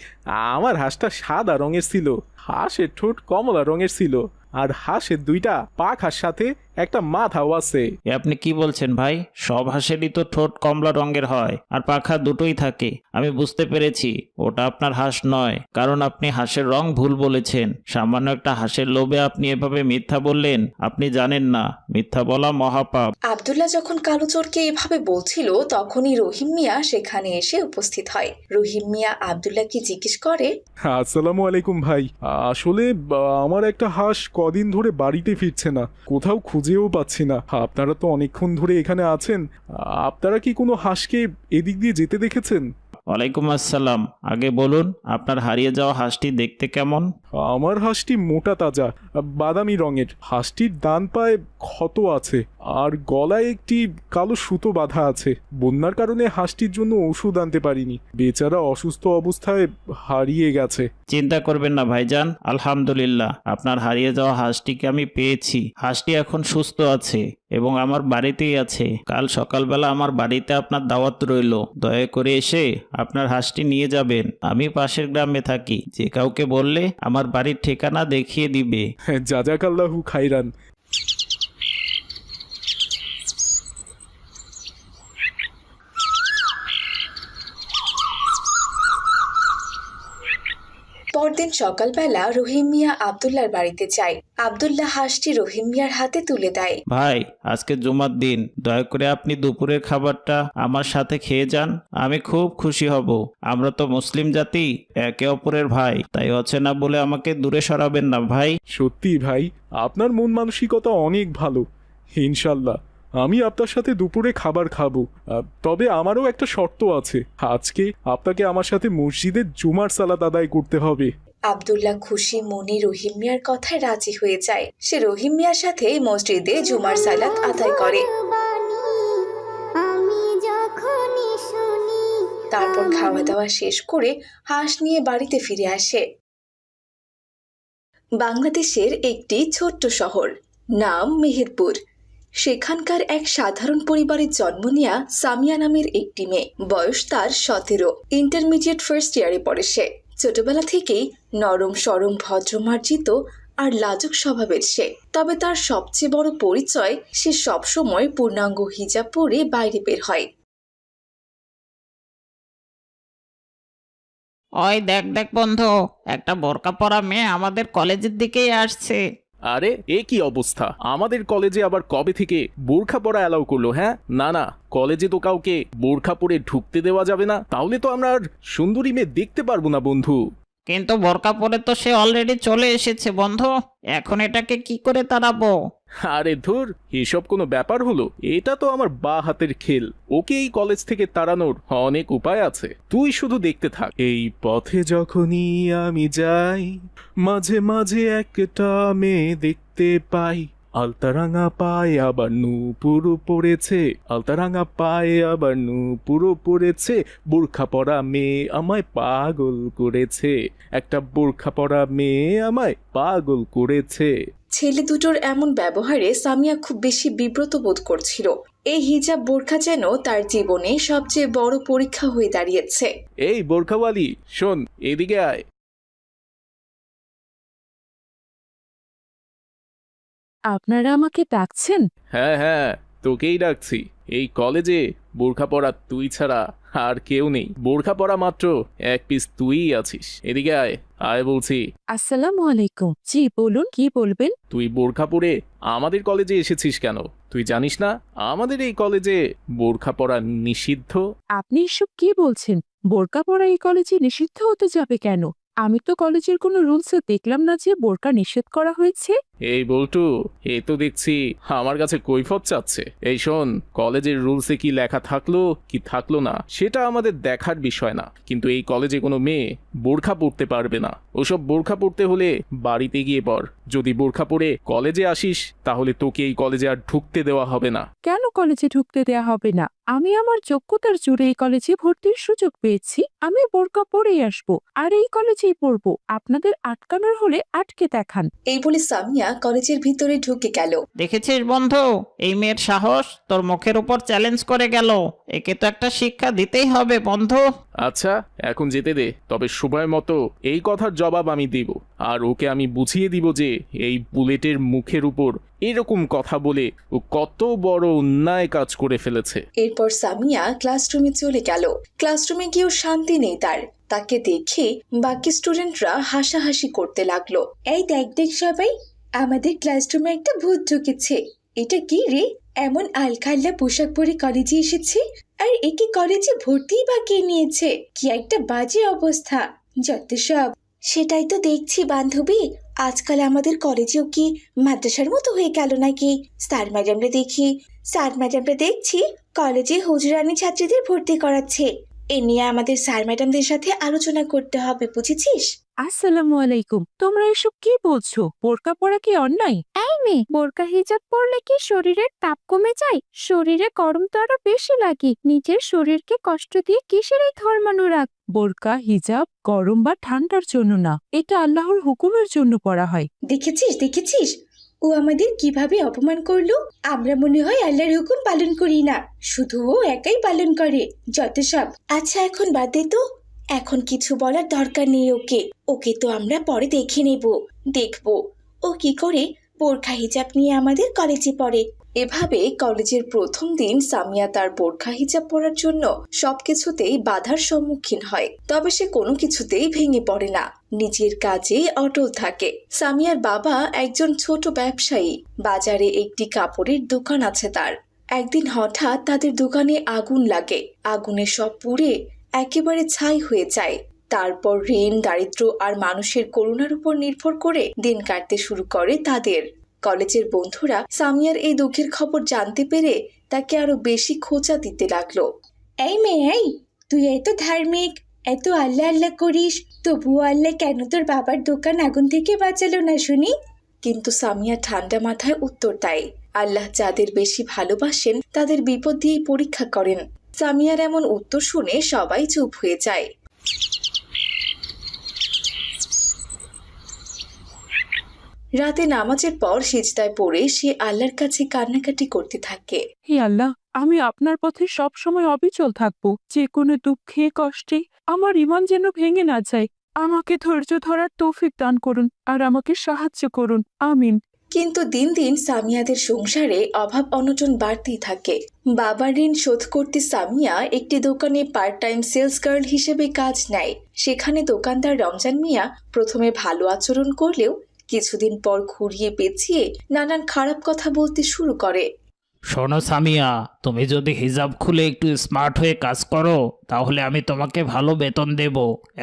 আমার হাঁসটা সাদা রঙের ছিল, হাঁসের ঠোঁট কমলা রঙের ছিল, আর হাঁসের দুইটা পাখার সাথে একটা মাথাও আছে। আপনি কি বলছেন ভাই? সব হাঁসেরই তো ঠোঁট কমলা রঙের হয় আর পাখা দুটোই থাকে। আমি বুঝতে পেরেছি ওটা আপনার হাঁস নয়, কারণ আপনি হাঁসের রং ভুল বলেছেন। সামান্য একটা হাঁসের লোভে আপনি এভাবে মিথ্যা বললেন। আপনি জানেন না মিথ্যা বলা মহাপাপ। আব্দুল্লাহ যখন কালু চোরকে এভাবে বলছিল, তখনই রহিম মিয়া সেখানে এসে উপস্থিত হয়। রহিম মিয়া আব্দুল্লাহকে জিজ্ঞেস করে, আসসালামু আলাইকুম ভাই, আসলে আমার একটা হাঁস কদিন ধরে বাড়িতে ফিরছে না, কোথাও খুঁজেও পাচ্ছি না। আপনারা তো অনেকক্ষণ ধরে এখানে আছেন, আপনারা কি কোনো হাঁসকে এদিক দিয়ে যেতে দেখেছেন? ওয়ালাইকুম আসসালাম। আগে বলুন আপনার হারিয়ে যাওয়া হাঁসটি দেখতে কেমন? আমার হাঁসটি মোটা তাজা বাদামি রঙের। হাঁসটির ডান পায়ে ক্ষত আছে আর গলায় একটি কালো সুতো বাঁধা আছে। বন্যার কারণে হাঁসটির জন্য ওষুধ আনতে পারিনি, বেচারা অসুস্থ অবস্থায় হারিয়ে গেছে। চিন্তা করবেন না ভাইজান, আলহামদুলিল্লাহ আপনার হারিয়ে যাওয়া হাঁসটিকে আমি পেয়েছি। হাঁসটি এখন সুস্থ আছে এবং আমার বাড়িতেই আছে। কাল সকালবেলা আমার বাড়িতে আপনার দাওয়াত রইল, দয়া করে এসে আপনার হাঁসটি নিয়ে যাবেন। আমি পাশের গ্রামে থাকি, যে কাউকে বললে আমার বাড়ির ঠিকানা দেখিয়ে দিবে। জাযাকাল্লাহু খাইরান। পরদিন সকালবেলা রহিম মিয়া আব্দুল্লাহর বাড়িতে যায়। আব্দুল্লাহ হাঁসটি রহিম মিয়ার হাতে তুলে দেয়। ভাই, আজকে জুমার দিন, দয়া করে আপনি দুপুরের খাবারটা আমার সাথে খেয়ে যান, আমি খুব খুশি হব। আমরা তো মুসলিম জাতি, একে অপরের ভাই, তাই অচেনা বলে আমাকে দূরে সরাবেন না ভাই। সত্যি ভাই, আপনার মন মানসিকতা অনেক ভালো। ইনশাল্লাহ আমি আপনার সাথে দুপুরে খাবার খাবো, তবে আমারও একটা শর্ত আছে। আজকে আপনাকে আমার সাথে মসজিদে জুমার সালাত আদায় করতে হবে। আব্দুল্লাহ খুশি মনে রহিম মিয়ার কথায় রাজি হয়ে যায়। সে রহিম মিয়ার সাথে মসজিদে জুমার সালাত আদায় করে। তারপর খাওয়া দাওয়া শেষ করে হাঁস নিয়ে বাড়িতে ফিরে আসে। বাংলাদেশের একটি ছোট্ট শহর, নাম মেহেরপুর। সেখানকার এক সাধারণ পরিবারে জন্ম নেয়া সামিয়া নামের একটি মেয়ে। বয়স তার 17, ইন্টারমিডিয়েট ফার্স্ট ইয়ারে পড়ে সে। ছোটবেলা থেকেই নরম সরম ভদ্রমার্জিত আর লাজুক স্বভাবের সে। তবে তার সবচেয়ে বড় পরিচয়, সে সবসময় পূর্ণাঙ্গ হিজাব পরে বাইরে বের হয়। ওই দেখ দেখ বন্ধু, একটা বোরকা পরা মেয়ে আমাদের কলেজের দিকেই আসছে। আরে এ কি অবস্থা? আমাদের কলেজে আবার কবে থেকে বোরখা পরা অ্যালাউ করলো? হ্যাঁ, না না, কলেজে তো কাউকে বোরখা পরে ঢুকতে দেওয়া যাবে না। তাহলে তো আমরা আর সুন্দরী মেয়ে দেখতে পারবো না বন্ধু। কিন্তু বোরকা পরে তো সে অলরেডি চলে এসেছে বন্ধু, এখন এটাকে কি করে তাড়াবো? আরে ধুর, এসব কোনো ব্যাপার হলো? এটা তো আমার বা হাতের খেল। ওকে এই কলেজ থেকে তাড়ানোর অনেক উপায় আছে, তুই শুধু দেখতে থাক। এই পথে যখনই আমি যাই, মাঝে মাঝে একটা মেয়ে দেখতে পাই, আলতারাঙা পায়ে আবার নূপুর পড়েছে, আলতারাঙা পায়ে আবার নূপুর পড়েছে, বোরখা পরা মেয়ে আমায় পাগল করেছে, একটা বোরখা পরা মেয়ে আমায় পাগল করেছে। ছেলে দুটোর এমন ব্যবহারে সামিয়া খুব বেশি বিব্রত বোধ করছিল। এই হিজাব বোরখা যেন তার জীবনে সবচেয়ে বড় পরীক্ষা হয়ে দাঁড়িয়েছে। এই বোরখাওয়ালি, শোন, এদিকে আয়। আপনারা আমাকে ডাকছেন? হ্যাঁ হ্যাঁ, তোকেই ডাকছি। এই কলেজে বোরখা পরা তুই ছাড়া আর কেউ নেই। বোরখা পরা মাত্র এক পিস তুই আছিস। এদিকে আয়, আয় বলছি। আসসালামু আলাইকুম। জি বলুন, কি বলবেন? তুই বোরখা পরে আমাদের কলেজে এসেছিস কেন? তুই জানিস না আমাদের এই কলেজে বোরখা পরা নিষিদ্ধ? আপনি এসব কি বলছেন? বোরকা পরা এই কলেজে নিষিদ্ধ হতে যাবে কেন? আমি তো কলেজের কোনো রুলসে দেখলাম না যে বোরকা নিষেধ করা হয়েছে। এই বল্টু, এ তো দেখছি আমার কাছে কৈফত চাচ্ছে। এই শোন, কলেজের রুলসে কি লেখা থাকলো কি থাকলো না সেটা আমাদের দেখার বিষয় না, কিন্তু এই কলেজে কোনো মেয়ে বোরখা পরতে পারবে না। ওসব বোরখা পরতে হলে বাড়িতে গিয়ে পর। যদি বোরখা পরে কলেজে আসিস তাহলে তোকে এই কলেজে আর ঢুকতে দেওয়া হবে না। কেন কলেজে ঢুকতে দেয়া হবে না? আমি আমার যোগ্যতার জোরে এই কলেজে ভর্তির সুযোগ পেয়েছি। আমি বোরকা পরেই আসবো আর এই কলেজেই পড়বো। আপনাদের আটকানোর হলে আটকে দেখান। এই বলে সামিয়া কলেজের ভিতরে ঢুকে গেল। দেখেছিস বন্ধু, এই মেয়ের সাহস, তোর মুখের উপর চ্যালেঞ্জ করে গেল। একে তো একটা শিক্ষা দিতেই হবে বন্ধু। আচ্ছা, এখন যেতে দে, তবে সময় মতো এই কথার জবাব আমি দিব। আর ওকে আমি বুঝিয়ে দিব যে এই বুলেটের মুখের উপর এরকম কথা বলে ও কত বড় অন্যায় কাজ করে ফেলেছে। এরপর সামিয়া ক্লাসরুমে চলে গেল। ক্লাসরুমে গিয়েও শান্তি নেই তার। তাকে দেখে বাকি স্টুডেন্টরা হাসাহাসি করতে লাগলো। এই দেখ দেখ সবাই, আমাদের ক্লাসরুমে একটা ভূত ঢুকেছে। এটা কি রে, এমন আলখাল্লা পোশাক পরে কলেজে এসেছে, আর একে কলেজে ভর্তিই বা কে নিয়েছে? কি একটা বাজে অবস্থা, যত সব। সেটাই তো দেখছি বান্ধবী, আজকাল আমাদের কলেজেও কি মাদ্রাসার মতো হয়ে গেল নাকি? স্যার ম্যাডামরা দেখছি কলেজে হুজুরানি ছাত্রীদের ভর্তি করাচ্ছে। এ নিয়ে আমাদের স্যার ম্যাডামদের সাথে আলোচনা করতে হবে, বুঝেছিস? আসসালামু আলাইকুম। তোমরা এসব কি বলছো? বোরকা পরা কি অন্যায়? এই মেয়ে, বোরকা হিজাব পরলে কি শরীরের তাপ কমে যায়? শরীরে গরম তো আরো বেশি লাগে। নিজের শরীরকে কষ্ট দিয়ে কিসের এই ধর্মানুরাগ? বোরকা হিজাব গরম বা ঠান্ডার জন্য না, এটা আল্লাহর হুকুমের জন্য পরা হয়। দেখেছিস ও আমাদের কিভাবে অপমান করলো। আমরা মনে হয় আল্লাহর হুকুম পালন করি না, শুধু ও একাই পালন করে, যত সব। আচ্ছা এখন বাদ দে তো, এখন কিছু বলার দরকার নেই। ওকে তো আমরা পরে দেখবো ও কি করে বোরখা হিজাব নিয়ে আমাদের কলেজে পড়ে। এভাবে কলেজের প্রথম দিন সামিয়া তার বোরখা হিজাব পরার জন্য সবকিছুতেই বাধার সম্মুখীন হয়। তবে সে কোনো কিছুতেই ভেঙে পড়ে না, নিজের কাজে অটল থাকে। সামিয়ার বাবা একজন ছোট ব্যবসায়ী, বাজারে একটি কাপড়ের দোকান আছে তার। একদিন হঠাৎ তাদের দোকানে আগুন লাগে। আগুনে সব পুড়ে একেবারে ছাই হয়ে যায়। তারপর ঋণ, দারিদ্র্য আর মানুষের করুণার উপর নির্ভর করে দিন কাটতে শুরু করে তাদের। কলেজের বন্ধুরা সামিয়ার এই দুঃখের খবর জানতে পেরে তাকে আরো বেশি খোঁচা দিতে লাগলো। এই মেয়ে, তুই এত ধার্মিক, এত আল্লাহ আল্লাহ করিস, তবুও আল্লাহ কেন তোর বাবার দোকান আগুন থেকে বাঁচালো না শুনি? কিন্তু সামিয়া ঠান্ডা মাথায় উত্তর দেয়, আল্লাহ যাদের বেশি ভালোবাসেন তাদের বিপদ দিয়েই পরীক্ষা করেন। সামিয়ার এমন উত্তর শুনে সবাই চুপ হয়ে যায়। রাতে নামাজের পর সিজদায় পড়ে সে আল্লাহর কাছে কান্নাকাটি করতে থাকে। হে আল্লাহ, আমি আপনার পথে সব সময় অবিচল থাকবো। যে কোনো দুঃখে কষ্টে আমার ঈমান যেন ভেঙে না যায়। আমাকে ধৈর্য ধরার তৌফিক দান করুন আর আমাকে সাহায্য করুন, আমিন। কিন্তু দিন দিন সামিয়াদের সংসারে অভাব অনটন বাড়তেই থাকে। বাবার ঋণ শোধ করতে সামিয়া একটি দোকানে পার্ট টাইম সেলস গার্ল হিসেবে কাজ নেয়। সেখানে দোকানদার রমজান মিয়া প্রথমে ভালো আচরণ করলেও কিছুদিন পর ঘুরিয়ে পেঁচিয়ে নানান খারাপ কথা বলতে শুরু করে। শোনো সামিয়া, তুমি যদি হিজাব খুলে একটু স্মার্ট হয়ে কাজ করো তাহলে আমি তোমাকে ভালো বেতন দেব,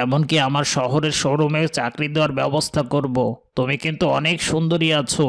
এমনকি আমার শহরের শোরুমে চাকরি দেওয়ার ব্যবস্থা করব। তুমি কিন্তু অনেক সুন্দরী আছো।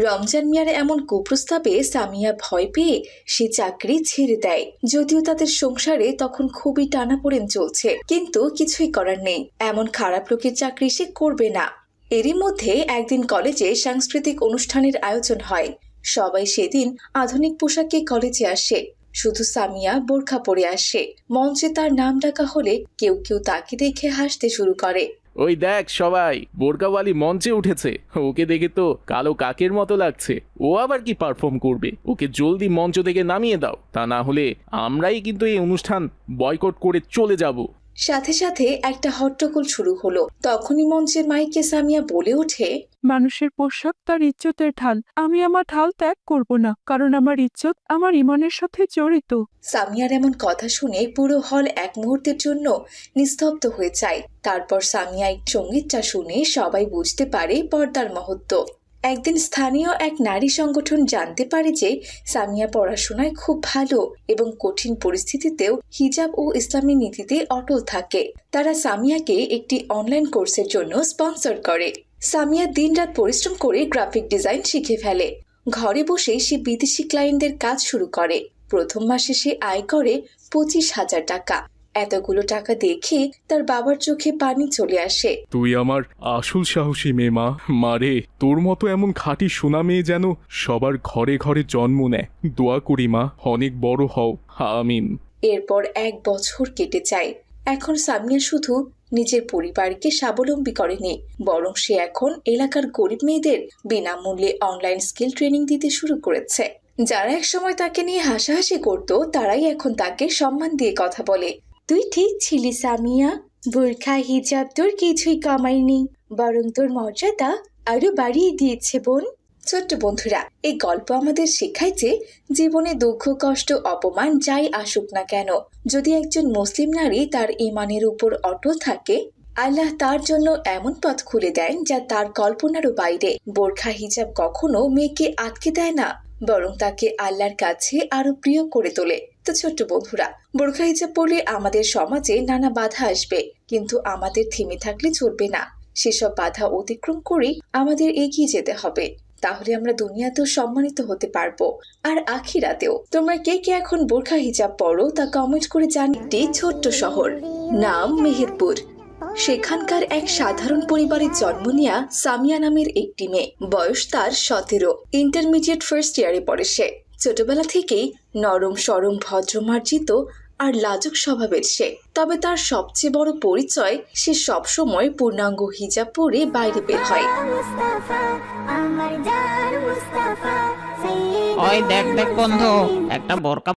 রমজান মিয়ার এমন কুপ্রস্তাবে সামিয়া ভয় পেয়ে সে চাকরি ছেড়ে দেয়। যদিও তাদের সংসারে তখন খুবই টানাপোড়েন চলছে, কিন্তু কিছুই করার নেই। এমন খারাপ লোকের চাকরি সে করবে না। এরই মধ্যে একদিন কলেজে সাংস্কৃতিক অনুষ্ঠানের আয়োজন হয়। সবাই সেদিন আধুনিক পোশাকে কলেজে আসে, শুধু সামিয়া বোরখা পরে আসে। মঞ্চে তার নাম ডাকা হলে কেউ কেউ তাকে দেখে হাসতে শুরু করে। ওই দেখ সবাই, বোরকাওয়ালি মঞ্চে উঠেছে। ওকে দেখে তো কালো কাকের মতো লাগছে। ও আবার কি পারফর্ম করবে? ওকে জলদি মঞ্চ থেকে নামিয়ে দাও, তা না হলে আমরাই কিন্তু এই অনুষ্ঠান বয়কট করে চলে যাব। সাথে সাথে একটা হট্টগোল শুরু হলো। তখনই মঞ্চের মাইকে সামিয়া বলে ওঠে, মানুষের পোশাক তার ইজ্জতের ঢাল। আমি আমার ঢাল ত্যাগ করব না, কারণ আমার ইজ্জত আমার ঈমানের সাথে জড়িত। সামিয়ার এমন কথা শুনে পুরো হল এক মুহূর্তের জন্য নিস্তব্ধ হয়ে যায়। তারপর সামিয়া এক সঙ্গীতটা শুনে সবাই বুঝতে পারে পর্দার মহত্ব। একদিন স্থানীয় এক নারী সংগঠন জানতে পারে যে সামিয়া পড়াশোনায় খুব ভালো এবং কঠিন পরিস্থিতিতেও হিজাব ও ইসলামী নীতিতে অটল থাকে। তারা সামিয়াকে একটি অনলাইন কোর্সের জন্য স্পন্সর করে। সামিয়া দিনরাত পরিশ্রম করে গ্রাফিক ডিজাইন শিখে ফেলে। ঘরে বসে সে বিদেশি ক্লায়েন্টদের কাজ শুরু করে। প্রথম মাসে সে আয় করে 25,000 টাকা। এতগুলো টাকা দেখে তার বাবার চোখে পানি চলে আসে। তুই আমার আসল সাহসী মেয়ে মা। মারে, তোর মতো এমন খাঁটি সোনা মেয়ে যেন সবার ঘরে ঘরে জন্ম নেয়। দোয়া করি মা, অনেক বড় হও, আমিন। এরপর 1 বছর কেটে যায়। এখন সামিয়া শুধু নিজের পরিবারকে স্বাবলম্বী করেনি, বরং সে এখন এলাকার গরিব মেয়েদের বিনামূল্যে অনলাইন স্কিল ট্রেনিং দিতে শুরু করেছে। যারা একসময় তাকে নিয়ে হাসাহাসি করত, তারাই এখন তাকে সম্মান দিয়ে কথা বলে। তুই ঠিক ছিলি সামিয়া, বোরখা হিজাব তোর কিছুই কমায়নি, বরং তোর মর্যাদা আরো বাড়িয়ে দিয়েছে বোন। ছোট্ট বন্ধুরা, এই গল্প আমাদের শেখায় যে জীবনে দুঃখ, কষ্ট, অপমান যাই আসুক না কেন, যদি একজন মুসলিম নারী তার ঈমানের উপর অটল থাকে, আল্লাহ তার জন্য এমন পথ খুলে দেন যা তার কল্পনারও বাইরে। বোরখা হিজাব কখনো মেয়েকে আটকে দেয় না, বরং তাকে আল্লাহর কাছে আরো প্রিয় করে তোলে। তো ছোট্ট বন্ধুরা, বোরখা হিজাব পরলে আমাদের সমাজে নানা বাধা আসবে, কিন্তু আমাদের থেমে থাকলে চলবে না। সেসব বাধা অতিক্রম করে আমাদের এগিয়ে যেতে হবে। তাহলে আমরা দুনিয়াতেও সম্মানিত হতে পারবো, আর আখিরাতেও। তোমরা কে কে এখন বোরখা হিজাব পরো তা কমেন্ট করে জানিয়ে। একটি ছোট্ট শহর, নাম মেহেরপুর। সেখানকার এক সাধারণ পরিবারে জন্ম নেয়া সামিয়া নামের একটি মেয়ে। বয়স তার 17। ইন্টারমিডিয়েট ফার্স্ট ইয়ারে পড়ে সে। ছোটবেলা থেকেই নরম সরম, ভদ্রমার্জিত আর লাজুক স্বভাবের সে। তবে তার সবচেয়ে বড় পরিচয়, সে সবসময় পূর্ণাঙ্গ হিজাব পরে বাইরে বের হয়। ওই দেখ দেখ বন্ধু, একটা বোরকা